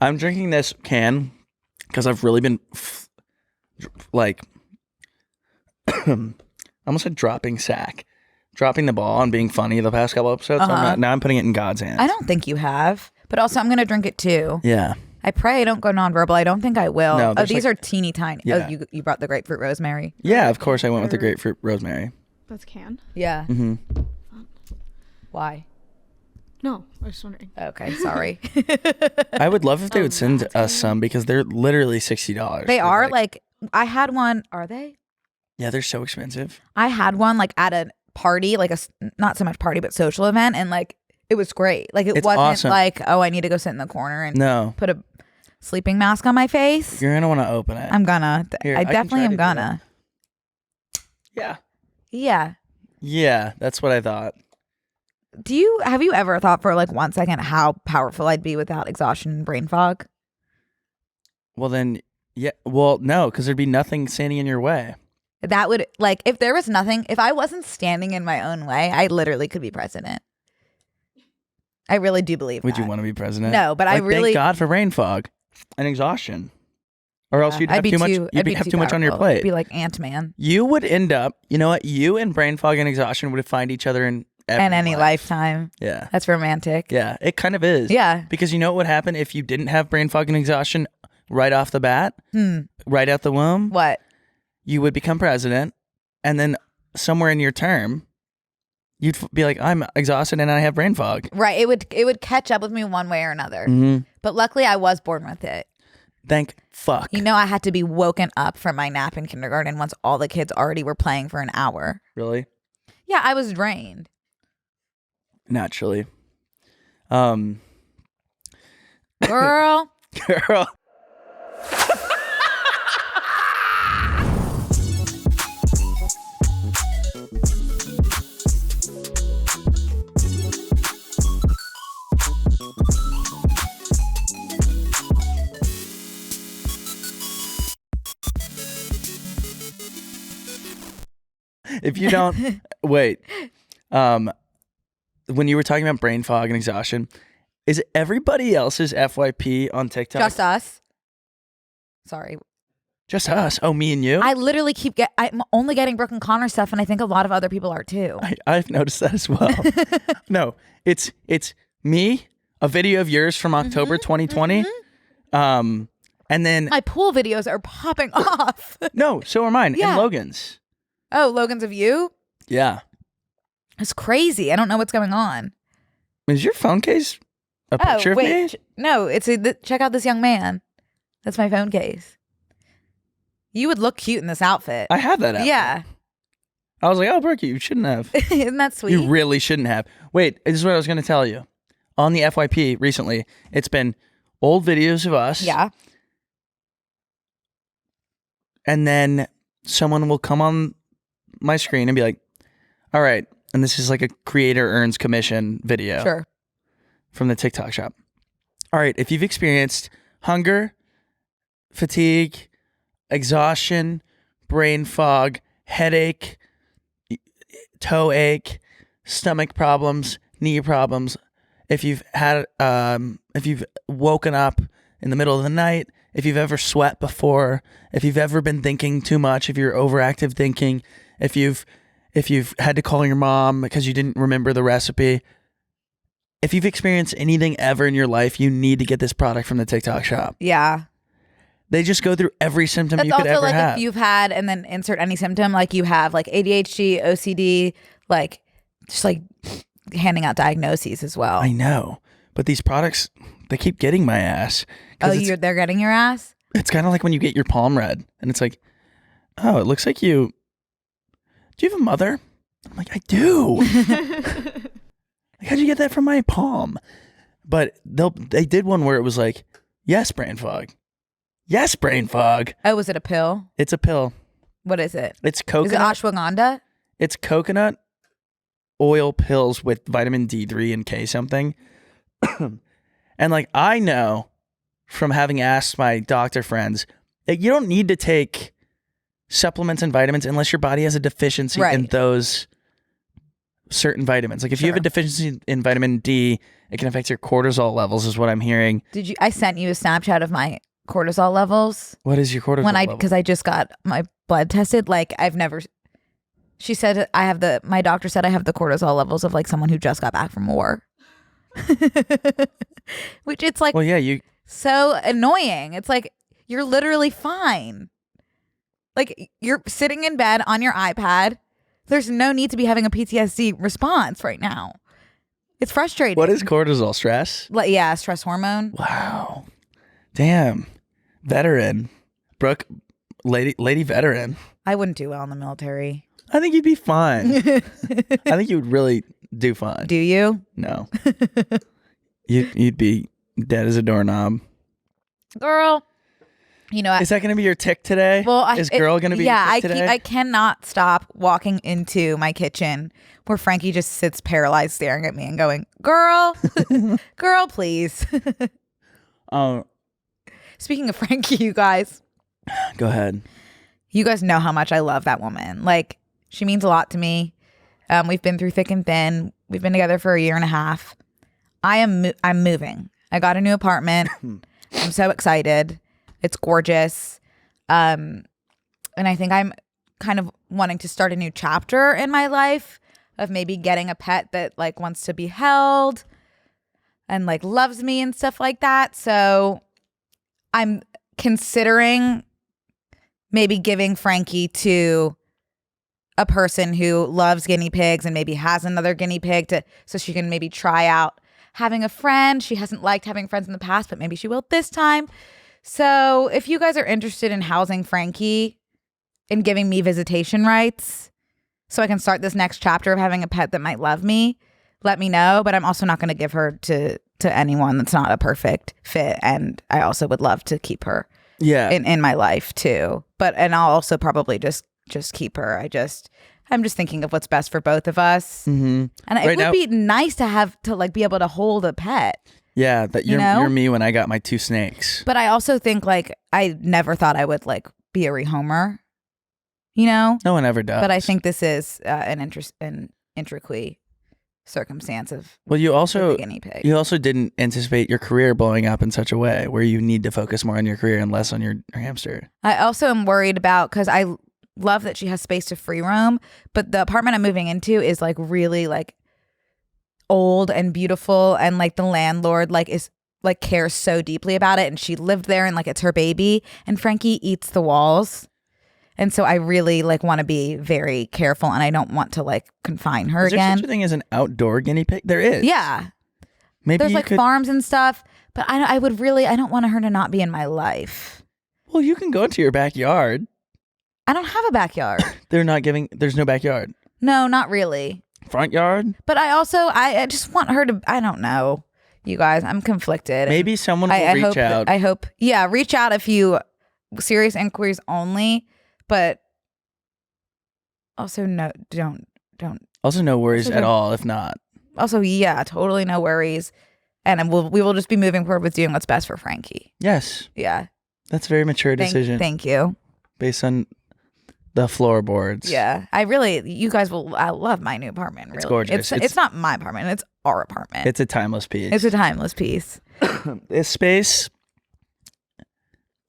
I'm drinking this can because I've really been like, I almost said dropping the ball and being funny the past couple episodes. So now I'm putting it in God's hands. I don't think you have, but also I'm going to drink it too. Yeah. I pray I don't go nonverbal. I don't think I will. No, oh, these are teeny tiny. Yeah. Oh, you brought the grapefruit rosemary. Yeah, of course I went with the grapefruit rosemary. That's can? Yeah. Mm-hmm. Why? No, I was just wondering. Okay, sorry. I would love if they would send us some because they're literally $60. They are like, I had one. Are they? Yeah, they're so expensive. I had one like at a party, like not so much party, but social event. And like, it was great. Like it wasn't awesome. like, oh, I need to go sit in the corner and put a sleeping mask on my face. You're going to want to open it. I'm gonna. Here, I definitely am gonna. Yeah. Yeah. Yeah, that's what I thought. Have you ever thought for like 1 second how powerful I'd be without exhaustion and brain fog? Well then, yeah. Well, no, because there'd be nothing standing in your way. That would, like, if there was nothing, if I wasn't standing in my own way, I literally could be president. I really do believe Would that. you want to be president? No, but I really... Thank God for brain fog and exhaustion. Or else you'd have too much. You'd have too much on your plate. It'd be like Ant-Man. You would end up, you know what? You and brain fog and exhaustion would find each other in any lifetime. Yeah. That's romantic. Yeah, it kind of is. Yeah. Because you know what would happen if you didn't have brain fog and exhaustion right off the bat? Right out the womb? What? You would become president, and then somewhere in your term, you'd be like, I'm exhausted and I have brain fog. Right. It would catch up with me one way or another. Mm-hmm. But luckily I was born with it. Thank fuck. You know, I had to be woken up from my nap in kindergarten once all the kids already were playing for an hour. Really? Yeah, I was drained. Naturally. Girl. Girl. If you don't wait, when you were talking about brain fog and exhaustion, is everybody else's FYP on TikTok? Just us. Sorry. Just us. Oh, me and you? I literally I'm only getting Brooke and Connor stuff, and I think a lot of other people are too. I've noticed that as well. No, it's me, a video of yours from October 2020. And then my pool videos are popping off. No, so are mine. Yeah. And Logan's. Oh, Logan's of you? Yeah. It's crazy. I don't know what's going on. Is your phone case a picture of me? No, it's check out this young man. That's my phone case. You would look cute in this outfit. I have that outfit. Yeah. I was like, oh, Brooke, you shouldn't have. Isn't that sweet? You really shouldn't have. Wait, this is what I was going to tell you. On the FYP recently, it's been old videos of us. Yeah. And then someone will come on my screen and be like, all right, and this is like a creator earns commission video. Sure. From the TikTok shop. All right, if you've experienced hunger, fatigue, exhaustion, brain fog, headache, toe ache, stomach problems, knee problems, if you've had if you've woken up in the middle of the night, if you've ever sweat before, if you've ever been thinking too much, if you're overactive thinking, if you've had to call your mom because you didn't remember the recipe, if you've experienced anything ever in your life, you need to get this product from the TikTok shop. Yeah. They just go through every symptom you could ever have. That's also like if you've had, and then insert any symptom, like you have like ADHD, OCD, like just like handing out diagnoses as well. I know, but these products, they keep getting my ass. Oh, they're getting your ass? It's kind of like when you get your palm read and it's like, oh, it looks like do you have a mother? I'm like, I do. Like, how'd you get that from my palm? But they did one where it was like, yes, brain fog. Yes, brain fog. Oh, was it a pill? It's a pill. What is it? It's coconut. Is it ashwagandha? It's coconut oil pills with vitamin D3 and K something. And like, I know from having asked my doctor friends that you don't need to take supplements and vitamins unless your body has a deficiency in those certain vitamins. Like if you have a deficiency in vitamin D, it can affect your cortisol levels, is what I'm hearing. I sent you a Snapchat of my cortisol levels. What is your cortisol level? Because I just got my blood tested. Like she said my doctor said I have the cortisol levels of like someone who just got back from war. Which it's like, well, yeah, so annoying. It's like, you're literally fine. Like you're sitting in bed on your iPad. There's no need to be having a PTSD response right now. It's frustrating. What is cortisol? Stress? Yeah, stress hormone. Wow. Damn. Veteran. Brooke, lady veteran. I wouldn't do well in the military. I think you'd be fine. I think you would really do fine. Do you? No. You'd be dead as a doorknob. Girl. You know, is that going to be your tick today? Well, is girl going to be your tick today? I cannot stop walking into my kitchen where Frankie just sits paralyzed staring at me and going, girl, girl, please. Speaking of Frankie, you guys. Go ahead. You guys know how much I love that woman. Like, she means a lot to me. We've been through thick and thin. We've been together for a year and a half. I'm moving. I got a new apartment. I'm so excited. It's gorgeous. And I think I'm kind of wanting to start a new chapter in my life of maybe getting a pet that like wants to be held and like loves me and stuff like that. So I'm considering maybe giving Frankie to a person who loves guinea pigs and maybe has another guinea pig so she can maybe try out having a friend. She hasn't liked having friends in the past, but maybe she will this time. So if you guys are interested in housing Frankie and giving me visitation rights so I can start this next chapter of having a pet that might love me, let me know. But I'm also not going to give her to anyone that's not a perfect fit. And I also would love to keep her in my life too. And I'll also probably just keep her. I'm just thinking of what's best for both of us. Mm-hmm. And it would be nice to like be able to hold a pet. Yeah, that you're me when I got my 2 snakes. But I also think like I never thought I would like be a rehomer. You know? No one ever does. But I think this is an intricate circumstance of you also guinea pig. You also didn't anticipate your career blowing up in such a way where you need to focus more on your career and less on your hamster. I also am worried about, because I love that she has space to free roam, but the apartment I'm moving into is like really like old and beautiful, and like the landlord like is like cares so deeply about it, and she lived there and like it's her baby, and Frankie eats the walls. And so I really like want to be very careful, and I don't want to like confine her again. Is there such a thing as an outdoor guinea pig? There is. Yeah. Maybe there's like farms and stuff, but I don't want her to not be in my life. Well, you can go into your backyard. I don't have a backyard. There's no backyard. No, not really. Front yard? But I just want her to, I don't know. You guys, I'm conflicted. Maybe someone will reach out. I hope, reach out if you serious inquiries only, but also no, don't. Also no worries at all if not. Also, totally no worries. And we will just be moving forward with doing what's best for Frankie. Yes. Yeah. That's a very mature decision. Thank you. Based on the floorboards. Yeah. You guys will love my new apartment. Really. It's gorgeous. It's not my apartment. It's our apartment. It's a timeless piece. This space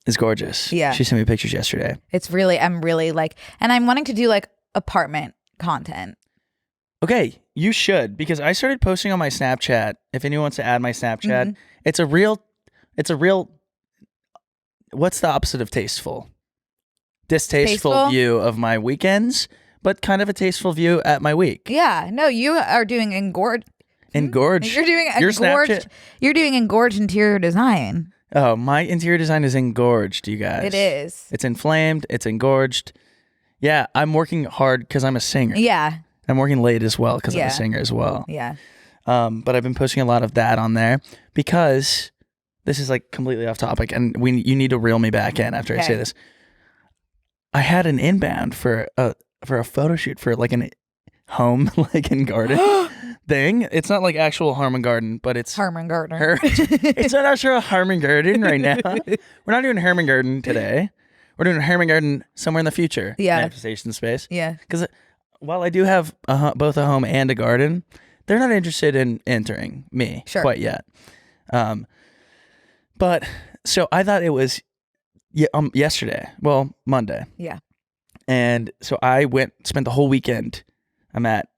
is gorgeous. Yeah. She sent me pictures yesterday. I'm really like, and I'm wanting to do like apartment content. Okay, you should, because I started posting on my Snapchat. If anyone wants to add my Snapchat, it's a real, what's the opposite of tasteful? Distasteful view of my weekends, but kind of a tasteful view at my week. Yeah, no, you are doing engorged. You're doing engorged. You're doing engorged interior design. Oh, my interior design is engorged, you guys. It is. It's inflamed. It's engorged. Yeah, I'm working hard because I'm a singer. Yeah. I'm working late as well because I'm a singer as well. Yeah. But I've been posting a lot of that on there because this is like completely off topic, and you need to reel me back in after I say this. I had an inbound for a photo shoot for like an home like and garden thing. It's not like actual home and garden, but it's Harmon Gardner. It's not actual home and garden right now. We're not doing home and garden today. We're doing a home and garden somewhere in the future. Yeah. Manifestation space. Yeah. Because while I do have both a home and a garden, they're not interested in entering me quite yet. But so I thought it was yesterday. Well, Monday. Yeah. And so I spent the whole weekend. I'm at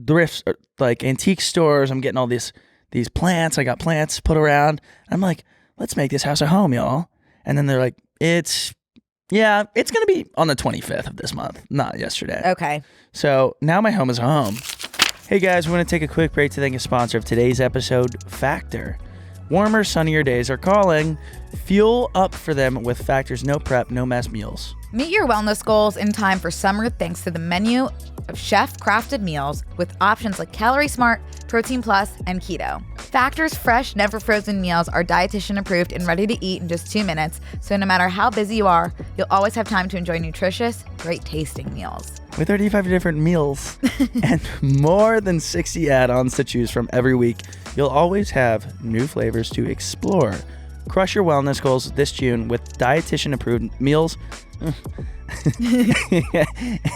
thrifts, like antique stores. I'm getting all these plants. I got plants put around. I'm like, let's make this house a home, y'all. And then they're like, it's going to be on the 25th of this month, not yesterday. Okay. So now my home is a home. Hey guys, we want to take a quick break to thank a sponsor of today's episode, Factor. Warmer, sunnier days are calling. Fuel up for them with Factor's no prep, no mess meals. Meet your wellness goals in time for summer thanks to the menu of chef-crafted meals with options like Calorie Smart, Protein Plus, and Keto. Factor's fresh, never frozen meals are dietitian approved and ready to eat in just 2 minutes, so no matter how busy you are, you'll always have time to enjoy nutritious, great tasting meals. With 35 different meals and more than 60 add-ons to choose from every week, you'll always have new flavors to explore. Crush your wellness goals this June with dietitian approved meals and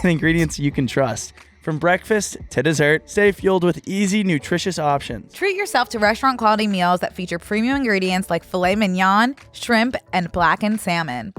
ingredients you can trust. From breakfast to dessert, stay fueled with easy, nutritious options. Treat yourself to restaurant quality meals that feature premium ingredients like filet mignon, shrimp, and blackened salmon.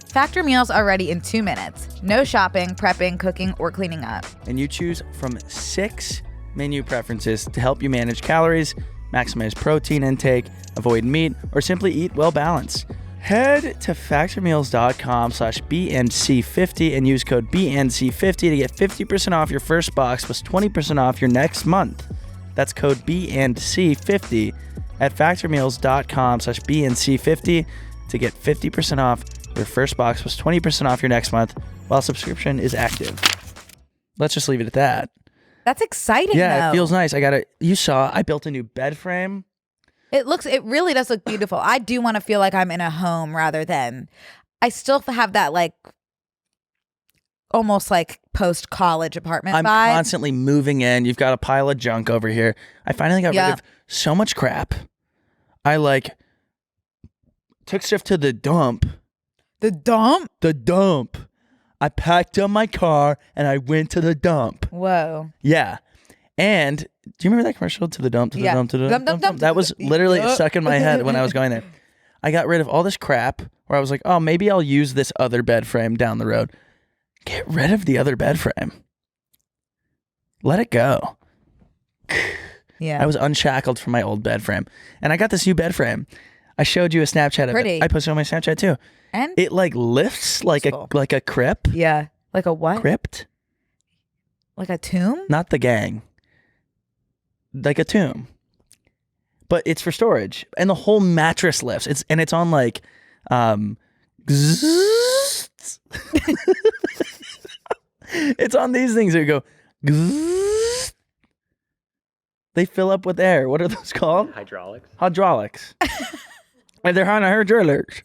Factor meals are ready in 2 minutes. No shopping, prepping, cooking, or cleaning up. And you choose from 6 menu preferences to help you manage calories, maximize protein intake, avoid meat, or simply eat well balanced. Head to factormeals.com/BNC50 and use code BNC50 to get 50% off your first box plus 20% off your next month. That's code BNC50 at factormeals.com/BNC50 to get 50% off your first box plus 20% off your next month while subscription is active. Let's just leave it at that. That's exciting, Yeah, though. it feels nice. I built a new bed frame. It really does look beautiful. I do want to feel like I'm in a home rather than, I still have that like almost like post-college apartment I'm vibe. constantly moving in. You've got a pile of junk over here. I finally got rid of so much crap. I took stuff to the dump. The dump? The dump. I packed up my car and I went to the dump. Whoa. Yeah. And do you remember that commercial? To the dump, to the dump, to the dump, Dump, dump, That was literally stuck in my head when I was going there. I got rid of all this crap where I was like, oh, maybe I'll use this other bed frame down the road. Get rid of the other bed frame. Let it go. Yeah. I was unshackled from my old bed frame. And I got this new bed frame. I showed you a Snapchat of Pretty. it. I posted on my Snapchat too. And it lifts like a crypt. Yeah. Like a what? Crypt? Like a tomb? Not the gang. Like a tomb. But it's for storage. And the whole mattress lifts. It's on like it's on these things that go they fill up with air. What are those called? Hydraulics. And they're on a hydraulics.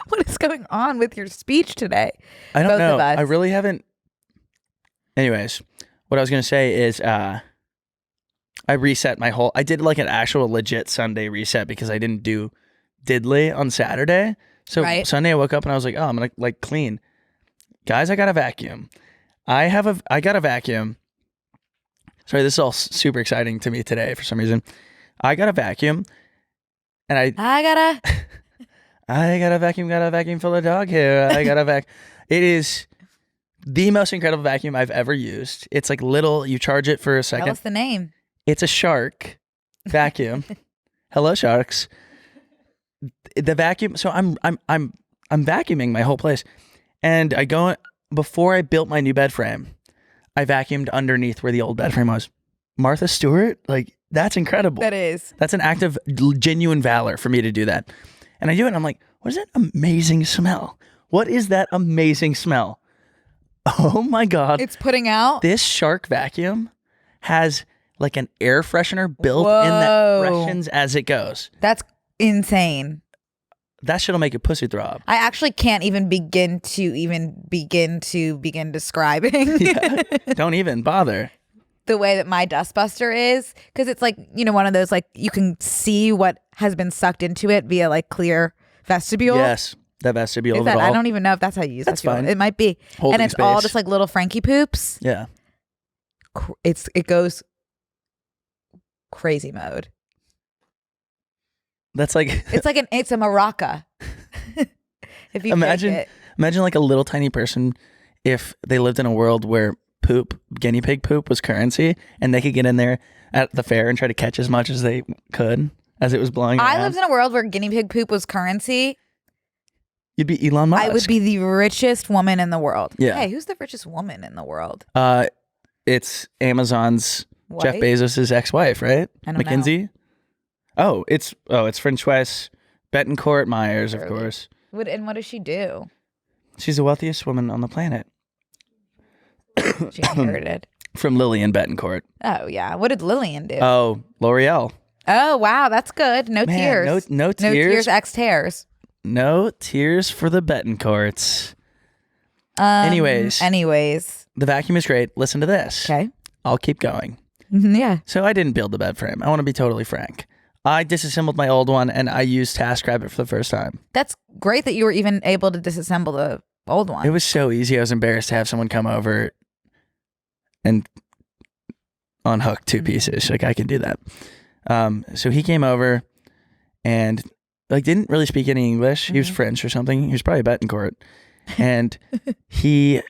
What is going on with your speech today? I don't Both know. of us. I really haven't. Anyways, what I was going to say is I reset I did like an actual legit Sunday reset because I didn't do diddly on Saturday. So Sunday I woke up and I was like, oh, I'm going to clean. Guys, I got a vacuum. I got a vacuum. Sorry, this is all super exciting to me today for some reason. I got a vacuum and I got a vacuum full of dog hair. I got a It is the most incredible vacuum I've ever used. It's like little, you charge it for a second. Tell us the name. It's a shark vacuum. Hello, sharks. The vacuum. So I'm vacuuming my whole place, and before I built my new bed frame, I vacuumed underneath where the old bed frame was. Martha Stewart, that's incredible. That is. That's an act of genuine valor for me to do that. And I do it and I'm like, what is that amazing smell? What is that amazing smell? Oh my God. It's putting out. This shark vacuum has like an air freshener built in that freshens as it goes. That's insane. That shit'll make your pussy throb. I actually can't even begin describing Yeah, don't even bother. the way that my dustbuster is, because it's like, one of those, like, you can see what has been sucked into it via like clear vestibule. Yes, that vestibule of it all. I don't even know if that's how you use That's vestibule. fine. It might be. Holding and it's all space. just like little Frankie poops. Yeah. it goes crazy mode. That's like It's like it's a maraca. If you imagine like a little tiny person if they lived in a world where guinea pig poop was currency and they could get in there at the fair and try to catch as much as they could as it was blowing around. I lived in a world where guinea pig poop was currency. You'd be Elon Musk. I would be the richest woman in the world. Yeah. Hey, who's the richest woman in the world? It's Amazon's Jeff Wife? Bezos' ex-wife, right? I don't Mackenzie? Oh, it's Francoise Bettencourt Myers, of course. And what does she do? She's the wealthiest woman on the planet. She inherited. From Lillian Bettencourt. Oh, yeah. What did Lillian do? Oh, L'Oreal. Oh, wow. That's good. No Man, tears. No tears. No tears, X tears. No tears for the Bettencourts. Anyways, the vacuum is great. Listen to this. Okay. I'll keep going. Yeah. So I didn't build the bed frame. I want to be totally frank. I disassembled my old one and I used TaskRabbit for the first time. That's great that you were even able to disassemble the old one. It was so easy. I was embarrassed to have someone come over and unhook two pieces. Like I can do that. So he came over and like didn't really speak any English. He was French or something. He was probably Bettencourt. And he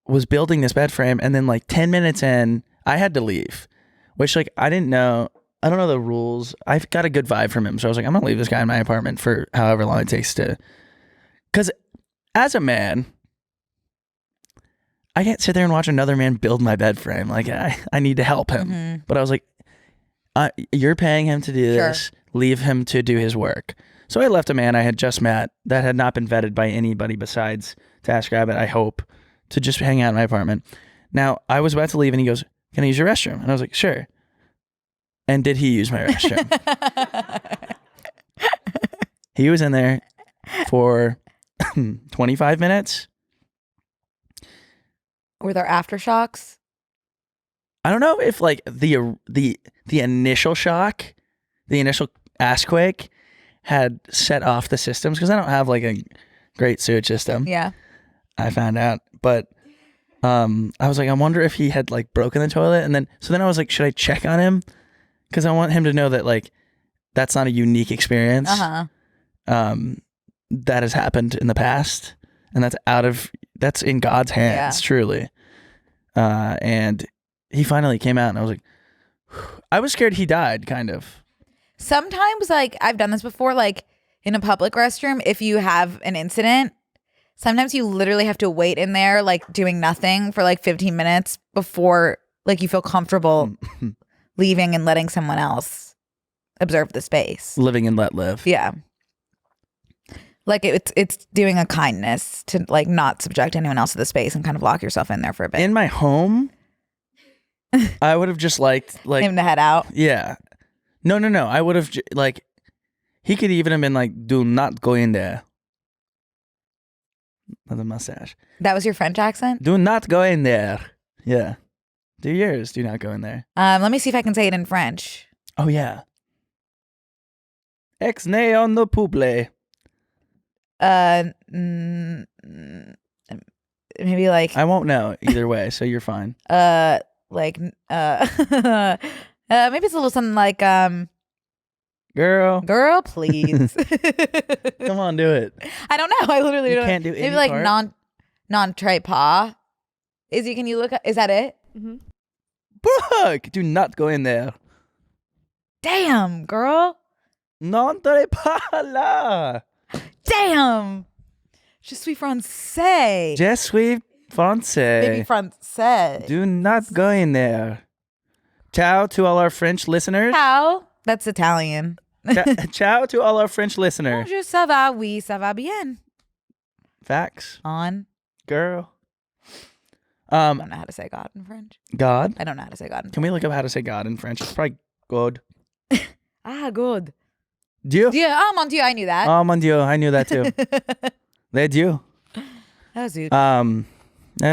was building this bed frame and then like 10 minutes in, I had to leave, which like I didn't know. I don't know the rules. I've got a good vibe from him. So I was like, I'm going to leave this guy in my apartment for however long it takes to, because as a man, I can't sit there and watch another man build my bed frame. Like I need to help him. But I was like, you're paying him to do this. Leave him to do his work. So I left a man I had just met that had not been vetted by anybody besides TaskRabbit, I hope, to just hang out in my apartment. Now, I was about to leave and he goes, can I use your restroom? And I was like, sure. And did he use my restroom? He was in there for 25 minutes. Were there aftershocks? I don't know if like the initial shock, the initial assquake had set off the systems because I don't have like a great sewage system. Yeah. I found out, but I was like, I wonder if he had like broken the toilet, and then I was like, should I check on him? Because I want him to know that like that's not a unique experience. That has happened in the past, and that's in God's hands, truly. And he finally came out, and I was like, I was scared he died, kind of. Sometimes, like, I've done this before, like, in a public restroom, if you have an incident, sometimes you literally have to wait in there, like, doing nothing for, like, 15 minutes before, like, you feel comfortable leaving and letting someone else observe the space. Living and let live. Yeah. Like, it's doing a kindness to, like, not subject anyone else to the space and kind of lock yourself in there for a bit. In my home, I would have just liked, like... him to head out? Yeah. No. I would have, like... He could even have been like, do not go in there. With a mustache. That was your French accent? Do not go in there. Yeah. Do yours. Do not go in there. Let me see if I can say it in French. Oh, yeah. Ex ne on the pouple. Maybe like... I won't know either way, so you're fine. Maybe it's a little something like, Girl, please. Come on, do it. I don't know. I literally don't. Can't do any maybe like part? non pas. Can you look? Is that it? Brooke, do not go in there. Damn, girl. N'entrez pas là. Damn. Je suis français. Je suis français. Baby français. Do not go in there. Ciao to all our French listeners. How? That's Italian. Ciao to all our French listeners. Bonjour, ça va? Oui, ça va bien. Facts. On. Girl. I don't know how to say God in French. God? I don't know how to say God in French. Can we look up how to say God in French? It's probably good. Good. Dieu? Dieu. Oh, mon Dieu. I knew that. Oh, mon Dieu. I knew that too. Les dieux. Oh, zut.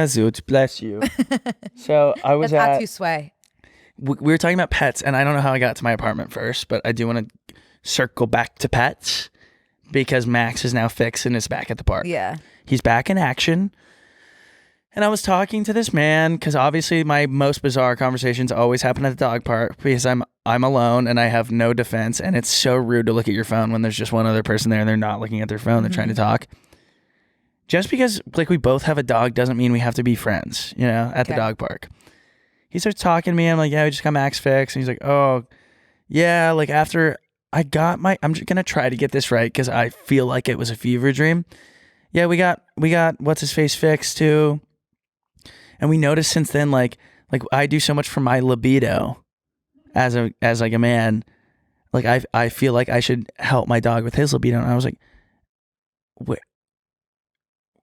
Zut. Bless you. So I was That's at... pas tu souhait. We were talking about pets, and I don't know how I got to my apartment first, but I do want to circle back to pets because Max is now fixed and is back at the park. Yeah. He's back in action. And I was talking to this man because obviously my most bizarre conversations always happen at the dog park because I'm alone and I have no defense, and it's so rude to look at your phone when there's just one other person there and they're not looking at their phone. They're trying to talk. Just because like we both have a dog doesn't mean we have to be friends, you know, at the dog park. He starts talking to me. I'm like, yeah, we just got Max fixed. And he's like, oh, yeah, like after I got I'm just going to try to get this right because I feel like it was a fever dream. Yeah, we got what's his face fixed too. And we noticed since then, like I do so much for my libido as like a man. Like I feel like I should help my dog with his libido. And I was like, wait,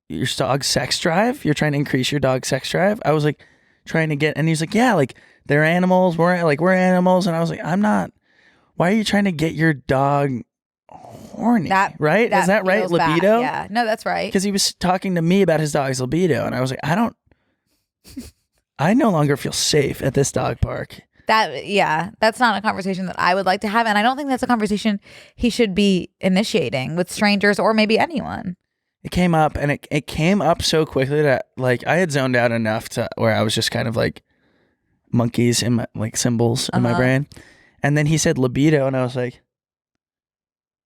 your dog's sex drive? You're trying to increase your dog's sex drive? I was like trying to get, and he's like, yeah, like they're animals. We're animals. And I was like, I'm not. Why are you trying to get your dog horny? Right? Is that right? Libido? Yeah. No, that's right. Because he was talking to me about his dog's libido, and I was like, I no longer feel safe at this dog park. That's not a conversation that I would like to have, and I don't think that's a conversation he should be initiating with strangers or maybe anyone. It came up, and it came up so quickly that like I had zoned out enough to where I was just kind of like monkeys in my like symbols in my brain, and then he said libido, and I was like,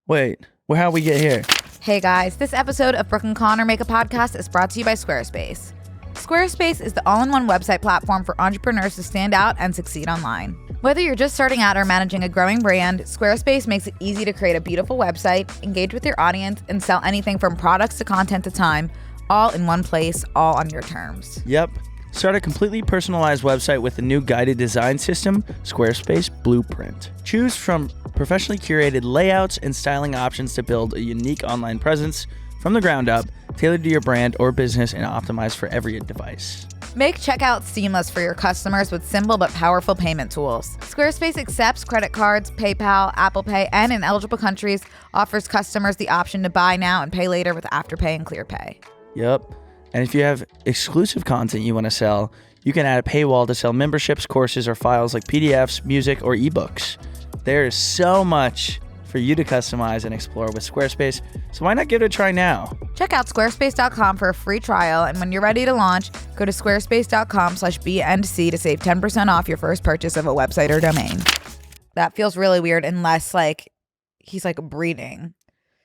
wait, how'd we get here? Hey guys, this episode of Brooke and Connor Make a Podcast is brought to you by Squarespace. Squarespace is the all-in-one website platform for entrepreneurs to stand out and succeed online. Whether you're just starting out or managing a growing brand, Squarespace makes it easy to create a beautiful website, engage with your audience, and sell anything from products to content to time, all in one place, all on your terms. Yep. Start a completely personalized website with the new guided design system, Squarespace Blueprint. Choose from professionally curated layouts and styling options to build a unique online presence from the ground up, tailored to your brand or business and optimized for every device. Make checkout seamless for your customers with simple but powerful payment tools. Squarespace accepts credit cards, PayPal, Apple Pay, and in eligible countries offers customers the option to buy now and pay later with Afterpay and ClearPay. Yep. And if you have exclusive content you want to sell, you can add a paywall to sell memberships, courses, or files like PDFs, music, or ebooks. There is so much for you to customize and explore with Squarespace, so why not give it a try now? Check out squarespace.com for a free trial, and when you're ready to launch, go to squarespace.com/B&C to save 10% off your first purchase of a website or domain. That feels really weird unless like he's like breeding.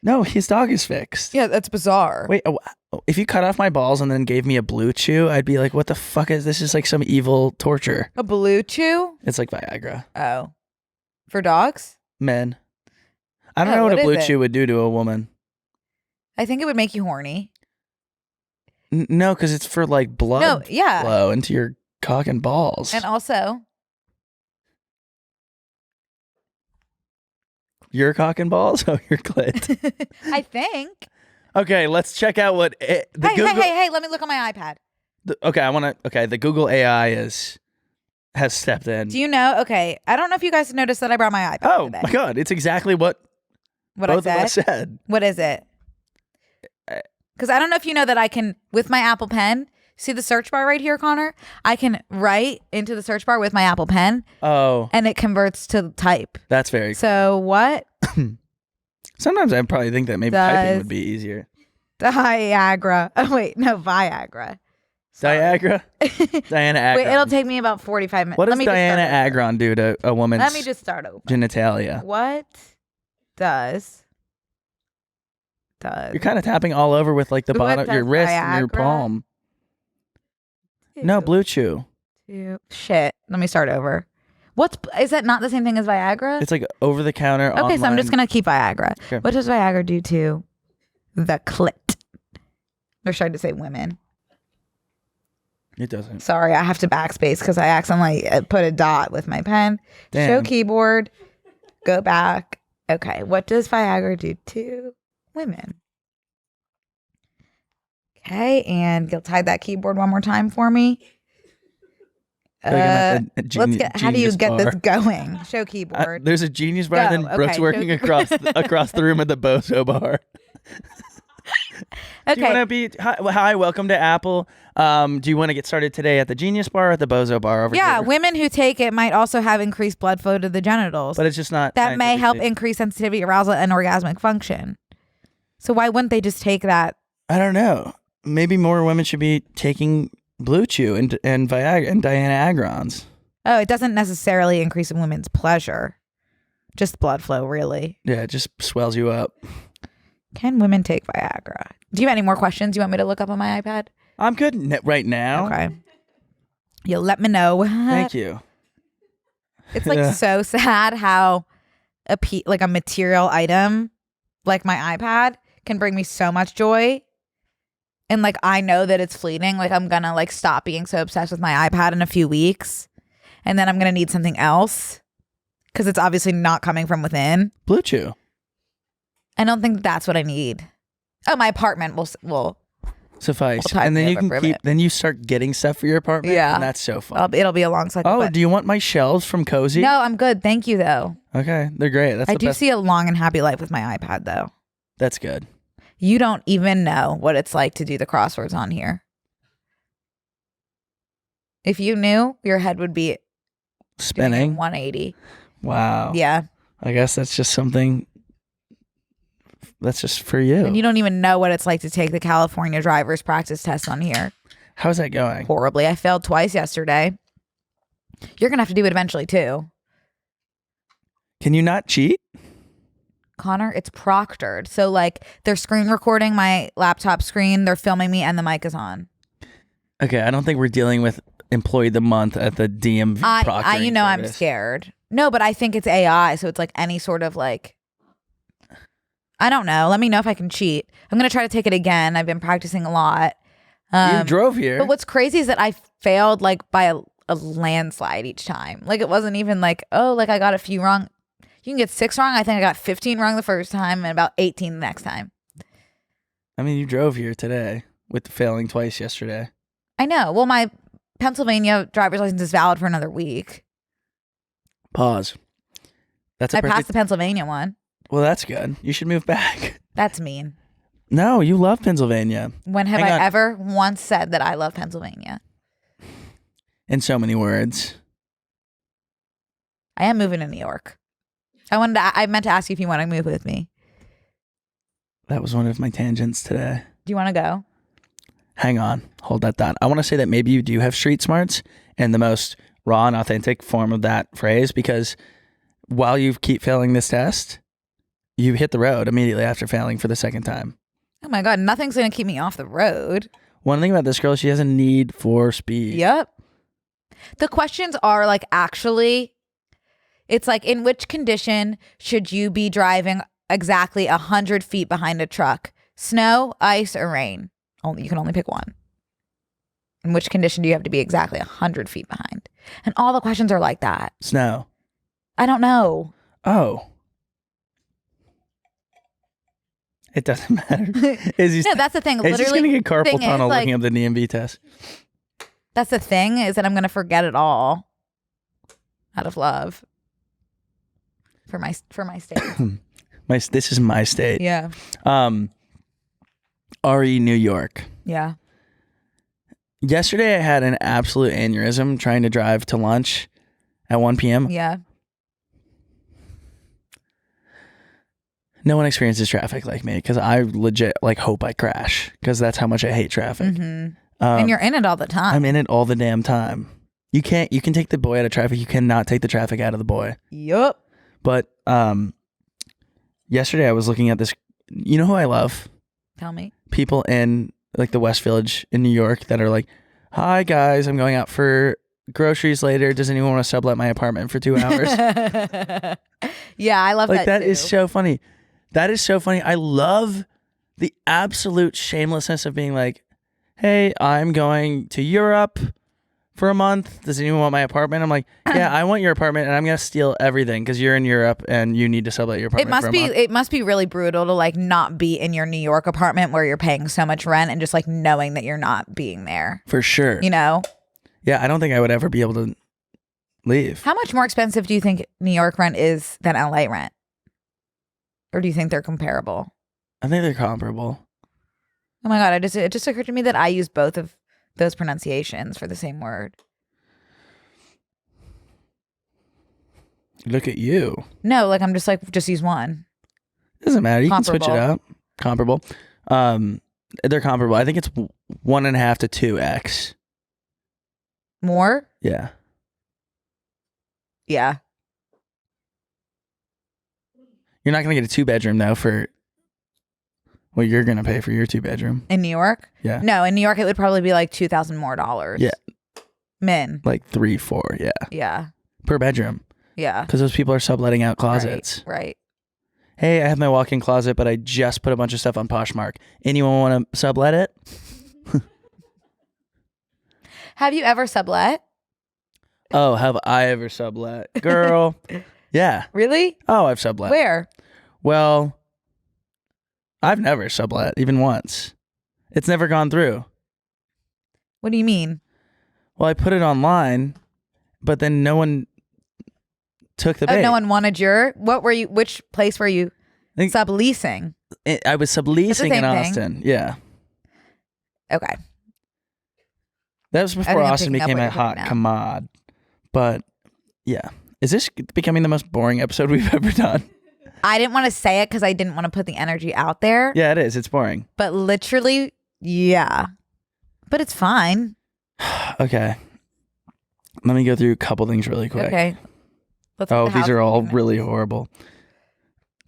No, his dog is fixed. Yeah, that's bizarre. Wait, if you cut off my balls and then gave me a blue chew, I'd be like, what the fuck is this? Is like some evil torture. A blue chew? It's like Viagra. Oh. For dogs? Men. I don't know what a blue chew would do to a woman. I think it would make you horny. No, because it's for like blood flow into your cock and balls. And also... Your cock and balls? Oh, your clit. I think. Okay, let's check out what... Hey, let me look on my iPad. The Google AI has stepped in. Do you know? Okay, I don't know if you guys noticed that I brought my iPad today. My God, it's exactly what both of us said. What is it? Because I don't know if you know that I can, with my Apple Pen, see the search bar right here, Connor? I can write into the search bar with my Apple Pen. Oh. And it converts to type. That's very cool. So what? Sometimes I probably think that maybe typing would be easier. Viagra. Oh, wait. No, Viagra. Sorry. Diagra? Diana Agron. Wait, it'll take me about 45 minutes. What does Diana Agron do to a woman's Let me just start over. genitalia? What does You're kind of tapping all over with like the bottom, your wrist and your palm. No, Blue Chew. Shit. Let me start over. Is that not the same thing as Viagra? It's like over the counter. Okay, online. so I'm just gonna keep Viagra. Okay. What does Viagra do to the clit? They're trying to say women. It doesn't. Sorry, I have to backspace because I accidentally put a dot with my pen. Damn. Show keyboard. Go back. Okay, what does Viagra do to women? Okay, and you'll tie that keyboard one more time for me. Let's get. How do you get this going? Show keyboard. There's a Genius bar, and then Brooke's working across the room at the Bozo bar. Okay. Do you want to be hi? Welcome to Apple. Do you want to get started today at the Genius bar or at the Bozo bar over here? Yeah, women who take it might also have increased blood flow to the genitals. But it's just not. That may help increase sensitivity, arousal, and orgasmic function. So why wouldn't they just take that? I don't know. Maybe more women should be taking Blue Chew and Viagra and Diana-Agrons. Oh, it doesn't necessarily increase a woman's pleasure. Just blood flow, really. Yeah, it just swells you up. Can women take Viagra? Do you have any more questions you want me to look up on my iPad? I'm good right now. Okay. You'll let me know. Thank you. It's like so sad how a material item like my iPad can bring me so much joy. And like I know that it's fleeting. Like I'm gonna like stop being so obsessed with my iPad in a few weeks. And then I'm gonna need something else. Because it's obviously not coming from within. Blue Chew. I don't think that's what I need. Oh, my apartment will suffice. And then you can then you start getting stuff for your apartment. Yeah. And that's so fun. It'll be a long cycle. Oh, do you want my shelves from Cozy? No, I'm good. Thank you, though. Okay. They're great. I do see a long and happy life with my iPad, though. That's good. You don't even know what it's like to do the crosswords on here. If you knew, your head would be spinning 180. Wow. Yeah. I guess that's just something that's just for you. And you don't even know what it's like to take the California driver's practice test on here. How's that going? Horribly. I failed twice yesterday. You're going to have to do it eventually, too. Can you not cheat? Connor, it's proctored. So, like, they're screen recording my laptop screen. They're filming me and the mic is on. Okay. I don't think we're dealing with employee of the month at the DMV proctoring service. I'm scared. No, but I think it's AI. So it's like any sort of like, I don't know. Let me know if I can cheat. I'm going to try to take it again. I've been practicing a lot. You drove here. But what's crazy is that I failed like by a landslide each time. Like it wasn't even like, oh, like I got a few wrong. You can get 6 wrong. I think I got 15 wrong the first time and about 18 the next time. I mean, you drove here today with failing twice yesterday. I know. Well, my Pennsylvania driver's license is valid for another week. Pause. I passed the Pennsylvania one. Well, that's good. You should move back. That's mean. No, you love Pennsylvania. When have I ever once said that I love Pennsylvania? In so many words. I am moving to New York. I meant to ask you if you want to move with me. That was one of my tangents today. Do you want to go? Hang on. Hold that thought. I want to say that maybe you do have street smarts and the most raw and authentic form of that phrase, because while you keep failing this test, you hit the road immediately after failing for the second time. Oh my God, nothing's going to keep me off the road. One thing about this girl, she has a need for speed. Yep. The questions are like, actually, it's like, in which condition should you be driving exactly 100 feet behind a truck? Snow, ice, or rain? You can only pick one. In which condition do you have to be exactly 100 feet behind? And all the questions are like that. Snow. I don't know. Oh. It doesn't matter. No, that's the thing. Is he's going to get carpal tunnel like, looking up the DMV test? That's the thing, is that I'm going to forget it all out of love for my state. This is my state. Yeah. RE New York. Yeah. Yesterday I had an absolute aneurysm trying to drive to lunch at 1 p.m. Yeah. No one experiences traffic like me, because I legit like hope I crash, because that's how much I hate traffic. Mm-hmm. And you're in it all the time. I'm in it all the damn time. You can take the boy out of traffic. You cannot take the traffic out of the boy. Yup. But yesterday I was looking at this. You know who I love? Tell me. People in like the West Village in New York that are like, "Hi guys, I'm going out for groceries later. Does anyone want to sublet my apartment for 2 hours?" Yeah, I love like that too. Is so funny. That is so funny. I love the absolute shamelessness of being like, "Hey, I'm going to Europe for a month. Does anyone want my apartment?" I'm like, "Yeah, I want your apartment, and I'm gonna steal everything because you're in Europe and you need to sublet your apartment." It must be really brutal to like not be in your New York apartment where you're paying so much rent and just like knowing that you're not being there. For sure. You know? Yeah, I don't think I would ever be able to leave. How much more expensive do you think New York rent is than LA rent? Or do you think they're comparable? I think they're comparable. Oh my God, it just occurred to me that I use both of those pronunciations for the same word. Look at you. No, like I'm just use one. Doesn't matter. You can switch it up. Comparable. They're comparable. I think it's 1.5 to 2x More? Yeah. Yeah. You're not going to get a 2-bedroom though for what you're going to pay for your 2-bedroom. In New York? Yeah. No, in New York it would probably be like $2,000 more dollars. Yeah. Min. Like 3, 4. Yeah. Yeah. Per bedroom. Yeah. Because those people are subletting out closets. Right. Hey, I have my walk-in closet, but I just put a bunch of stuff on Poshmark. Anyone want to sublet it? Have you ever sublet? Oh, have I ever sublet? Girl. Yeah. Really? Oh, I've sublet. Where? Well, I've never sublet, even once. It's never gone through. What do you mean? Well, I put it online, but then no one took the bait. No one wanted which place were you I think- subleasing? I was subleasing in same thing. Austin. Yeah. Okay. That was before think I'm Austin picking up became what a you're hot putting commode. But yeah. Is this becoming the most boring episode we've ever done? I didn't want to say it because I didn't want to put the energy out there. Yeah, it is. It's boring. But literally, yeah. But it's fine. Okay. Let me go through a couple things really quick. Okay. Let's Oh, put the these are house all in it. really horrible.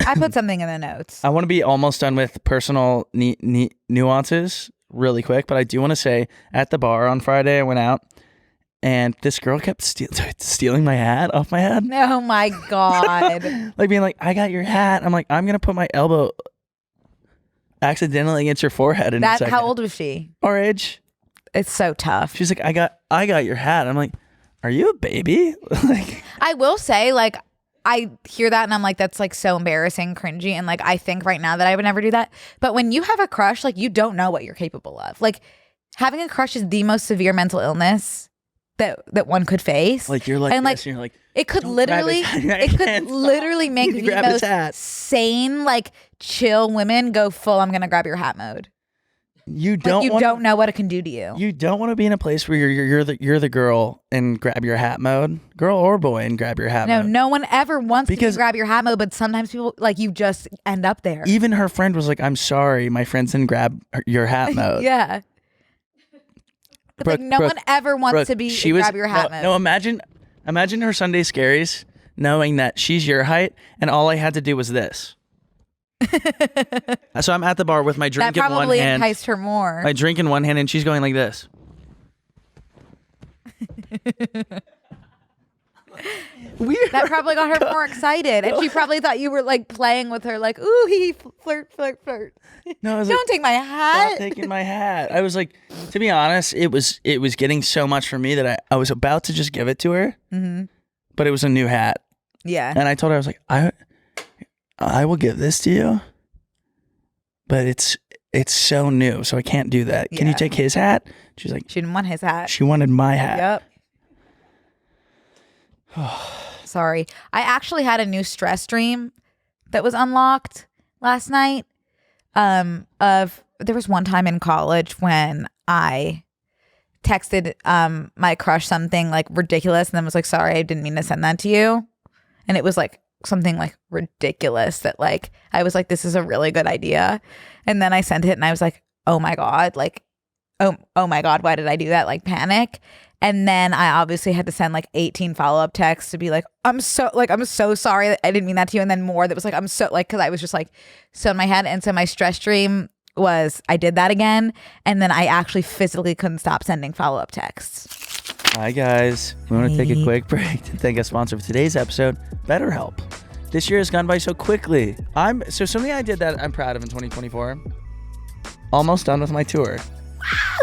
I put something in the notes. I want to be almost done with personal nuances really quick, but I do want to say at the bar on Friday, I went out and this girl kept stealing my hat off my head. Oh my God. Like being like, I got your hat. I'm like, I'm going to put my elbow accidentally against your forehead in a second. How old was she? Our age. It's so tough. She's like, I got your hat. I'm like, are you a baby? Like, I will say, like, I hear that and I'm like, that's like so embarrassing, cringy. And like, I think right now that I would never do that. But when you have a crush, like, you don't know what you're capable of. Like, having a crush is the most severe mental illness that one could face. like you're like and this, like, and you're like, it could "Don't grab literally, his hat." it could Can't stop. literally make You the grab his most hat. sane, like, chill women go full, I'm going to grab your hat mode. You Like, don't you don't know what it can do to you. You don't want to be in a place where you're the girl and grab your hat mode, girl or boy, and grab your hat No, mode. no one ever wants Because- to grab your hat mode, but sometimes people, like, you just end up there. Even her friend was like, "I'm sorry, my friends didn't grab your hat mode." Yeah. But Brooke, like, no Brooke, one ever wants Brooke, to be she was- grab your hat mode. No, imagine her Sunday scaries knowing that she's your height, and all I had to do was this. So I'm at the bar with my drink that in one probably hand, enticed her more. my drink in one hand, and she's going like this. Weird. That probably got her more excited, and she probably thought you were like playing with her, like, ooh, he flirt. No, I was Don't take my Stop hat. taking my hat. I was like, to be honest, it was getting so much for me that I was about to just give it to her, but it was a new hat, Yeah. and I told her, I was like, I will give this to you, but it's so new, so I can't do that. Can you Yeah. take his hat? She's like, She didn't want his hat. she wanted my hat. Yep. Sorry. I actually had a new stress dream that was unlocked last night. There was one time in college when I texted my crush something like ridiculous and then was like, sorry, I didn't mean to send that to you. And it was like something like ridiculous that like I was like, this is a really good idea. And then I sent it and I was like, oh my God, like oh my God, why did I do that? Like panic. And then I obviously had to send like 18 follow-up texts to be like, I'm so sorry that I didn't mean that to you. And then more that was like, I'm so like, cause I was just like so in my head. And so my stress dream was I did that again. And then I actually physically couldn't stop sending follow-up texts. Hi guys, we want to take a quick break to thank our sponsor for today's episode, BetterHelp. This year has gone by so quickly. Something I did that I'm proud of in 2024. Almost done with my tour.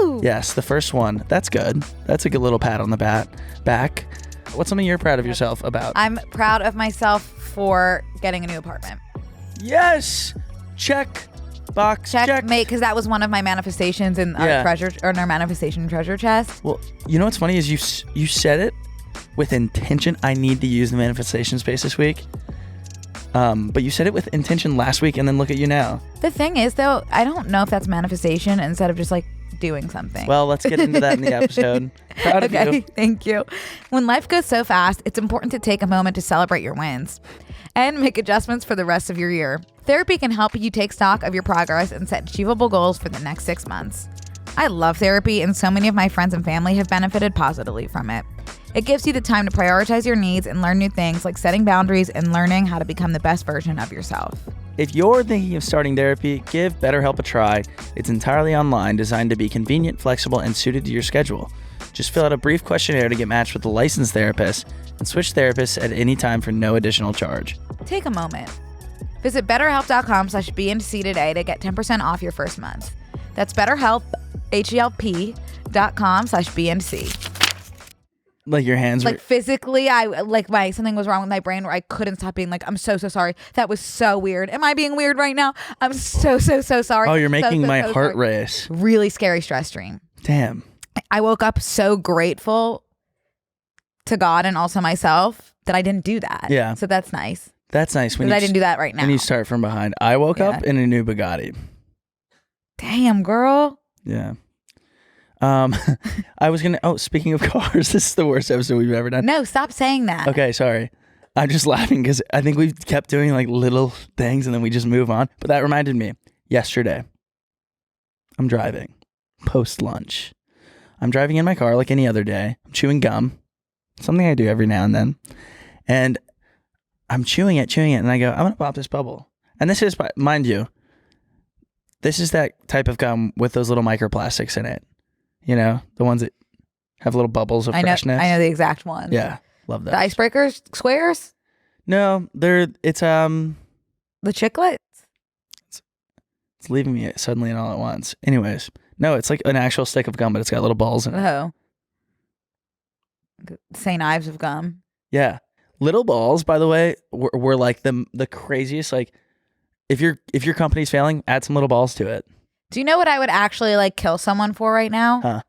Wow. Yes, the first one. That's good. That's a good little pat on the back. What's something you're proud of yourself about? I'm proud of myself for getting a new apartment. Yes. Check. Box. Check. Mate, because that was one of my manifestations in our our manifestation treasure chest. Well, you know what's funny is you said it with intention. I need to use the manifestation space this week. But you said it with intention last week, and then look at you now. The thing is, though, I don't know if that's manifestation instead of just like doing something. Well, let's get into that in the episode. Proud of Okay, you. thank you. When life goes so fast, it's important to take a moment to celebrate your wins and make adjustments for the rest of your year. Therapy can help you take stock of your progress and set achievable goals for the next 6 months. I love therapy, and so many of my friends and family have benefited positively from it. It gives you the time to prioritize your needs and learn new things like setting boundaries and learning how to become the best version of yourself. If you're thinking of starting therapy, give BetterHelp a try. It's entirely online, designed to be convenient, flexible, and suited to your schedule. Just fill out a brief questionnaire to get matched with a licensed therapist and switch therapists at any time for no additional charge. Take a moment. Visit betterhelp.com/BNC today to get 10% off your first month. That's BetterHelp, HELP.com/BNC. Like your hands Like physically, something was wrong with my brain where I couldn't stop being like, I'm so sorry. That was so weird. Am I being weird right now? I'm so sorry. Oh, you're making my so heart sorry. race. Really scary stress dream. Damn. I woke up so grateful to God and also myself that I didn't do that. Yeah. So that's nice. That's nice. When I didn't do that right now. When you start from behind. I woke up in a new Bugatti. Damn, girl. Yeah. I was speaking of cars, this is the worst episode we've ever done. No, stop saying that. Okay, sorry. I'm just laughing because I think we've kept doing like little things and then we just move on. But that reminded me, yesterday, I'm driving post lunch. I'm driving in my car like any other day. I'm chewing gum, something I do every now and then. And I'm chewing it, and I go, I'm going to pop this bubble. And this is, mind you, this is that type of gum with those little microplastics in it. You know, the ones that have little bubbles of freshness. I know the exact ones. Yeah, love that. The icebreakers, squares? No, it's The chiclets? It's leaving me suddenly and all at once. Anyways, no, it's like an actual stick of gum, but it's got little balls in it. Oh. St. Ives of gum. Yeah. Little balls, by the way, were like the craziest. Like, if your company's failing, add some little balls to it. Do you know what I would actually like kill someone for right now? Huh.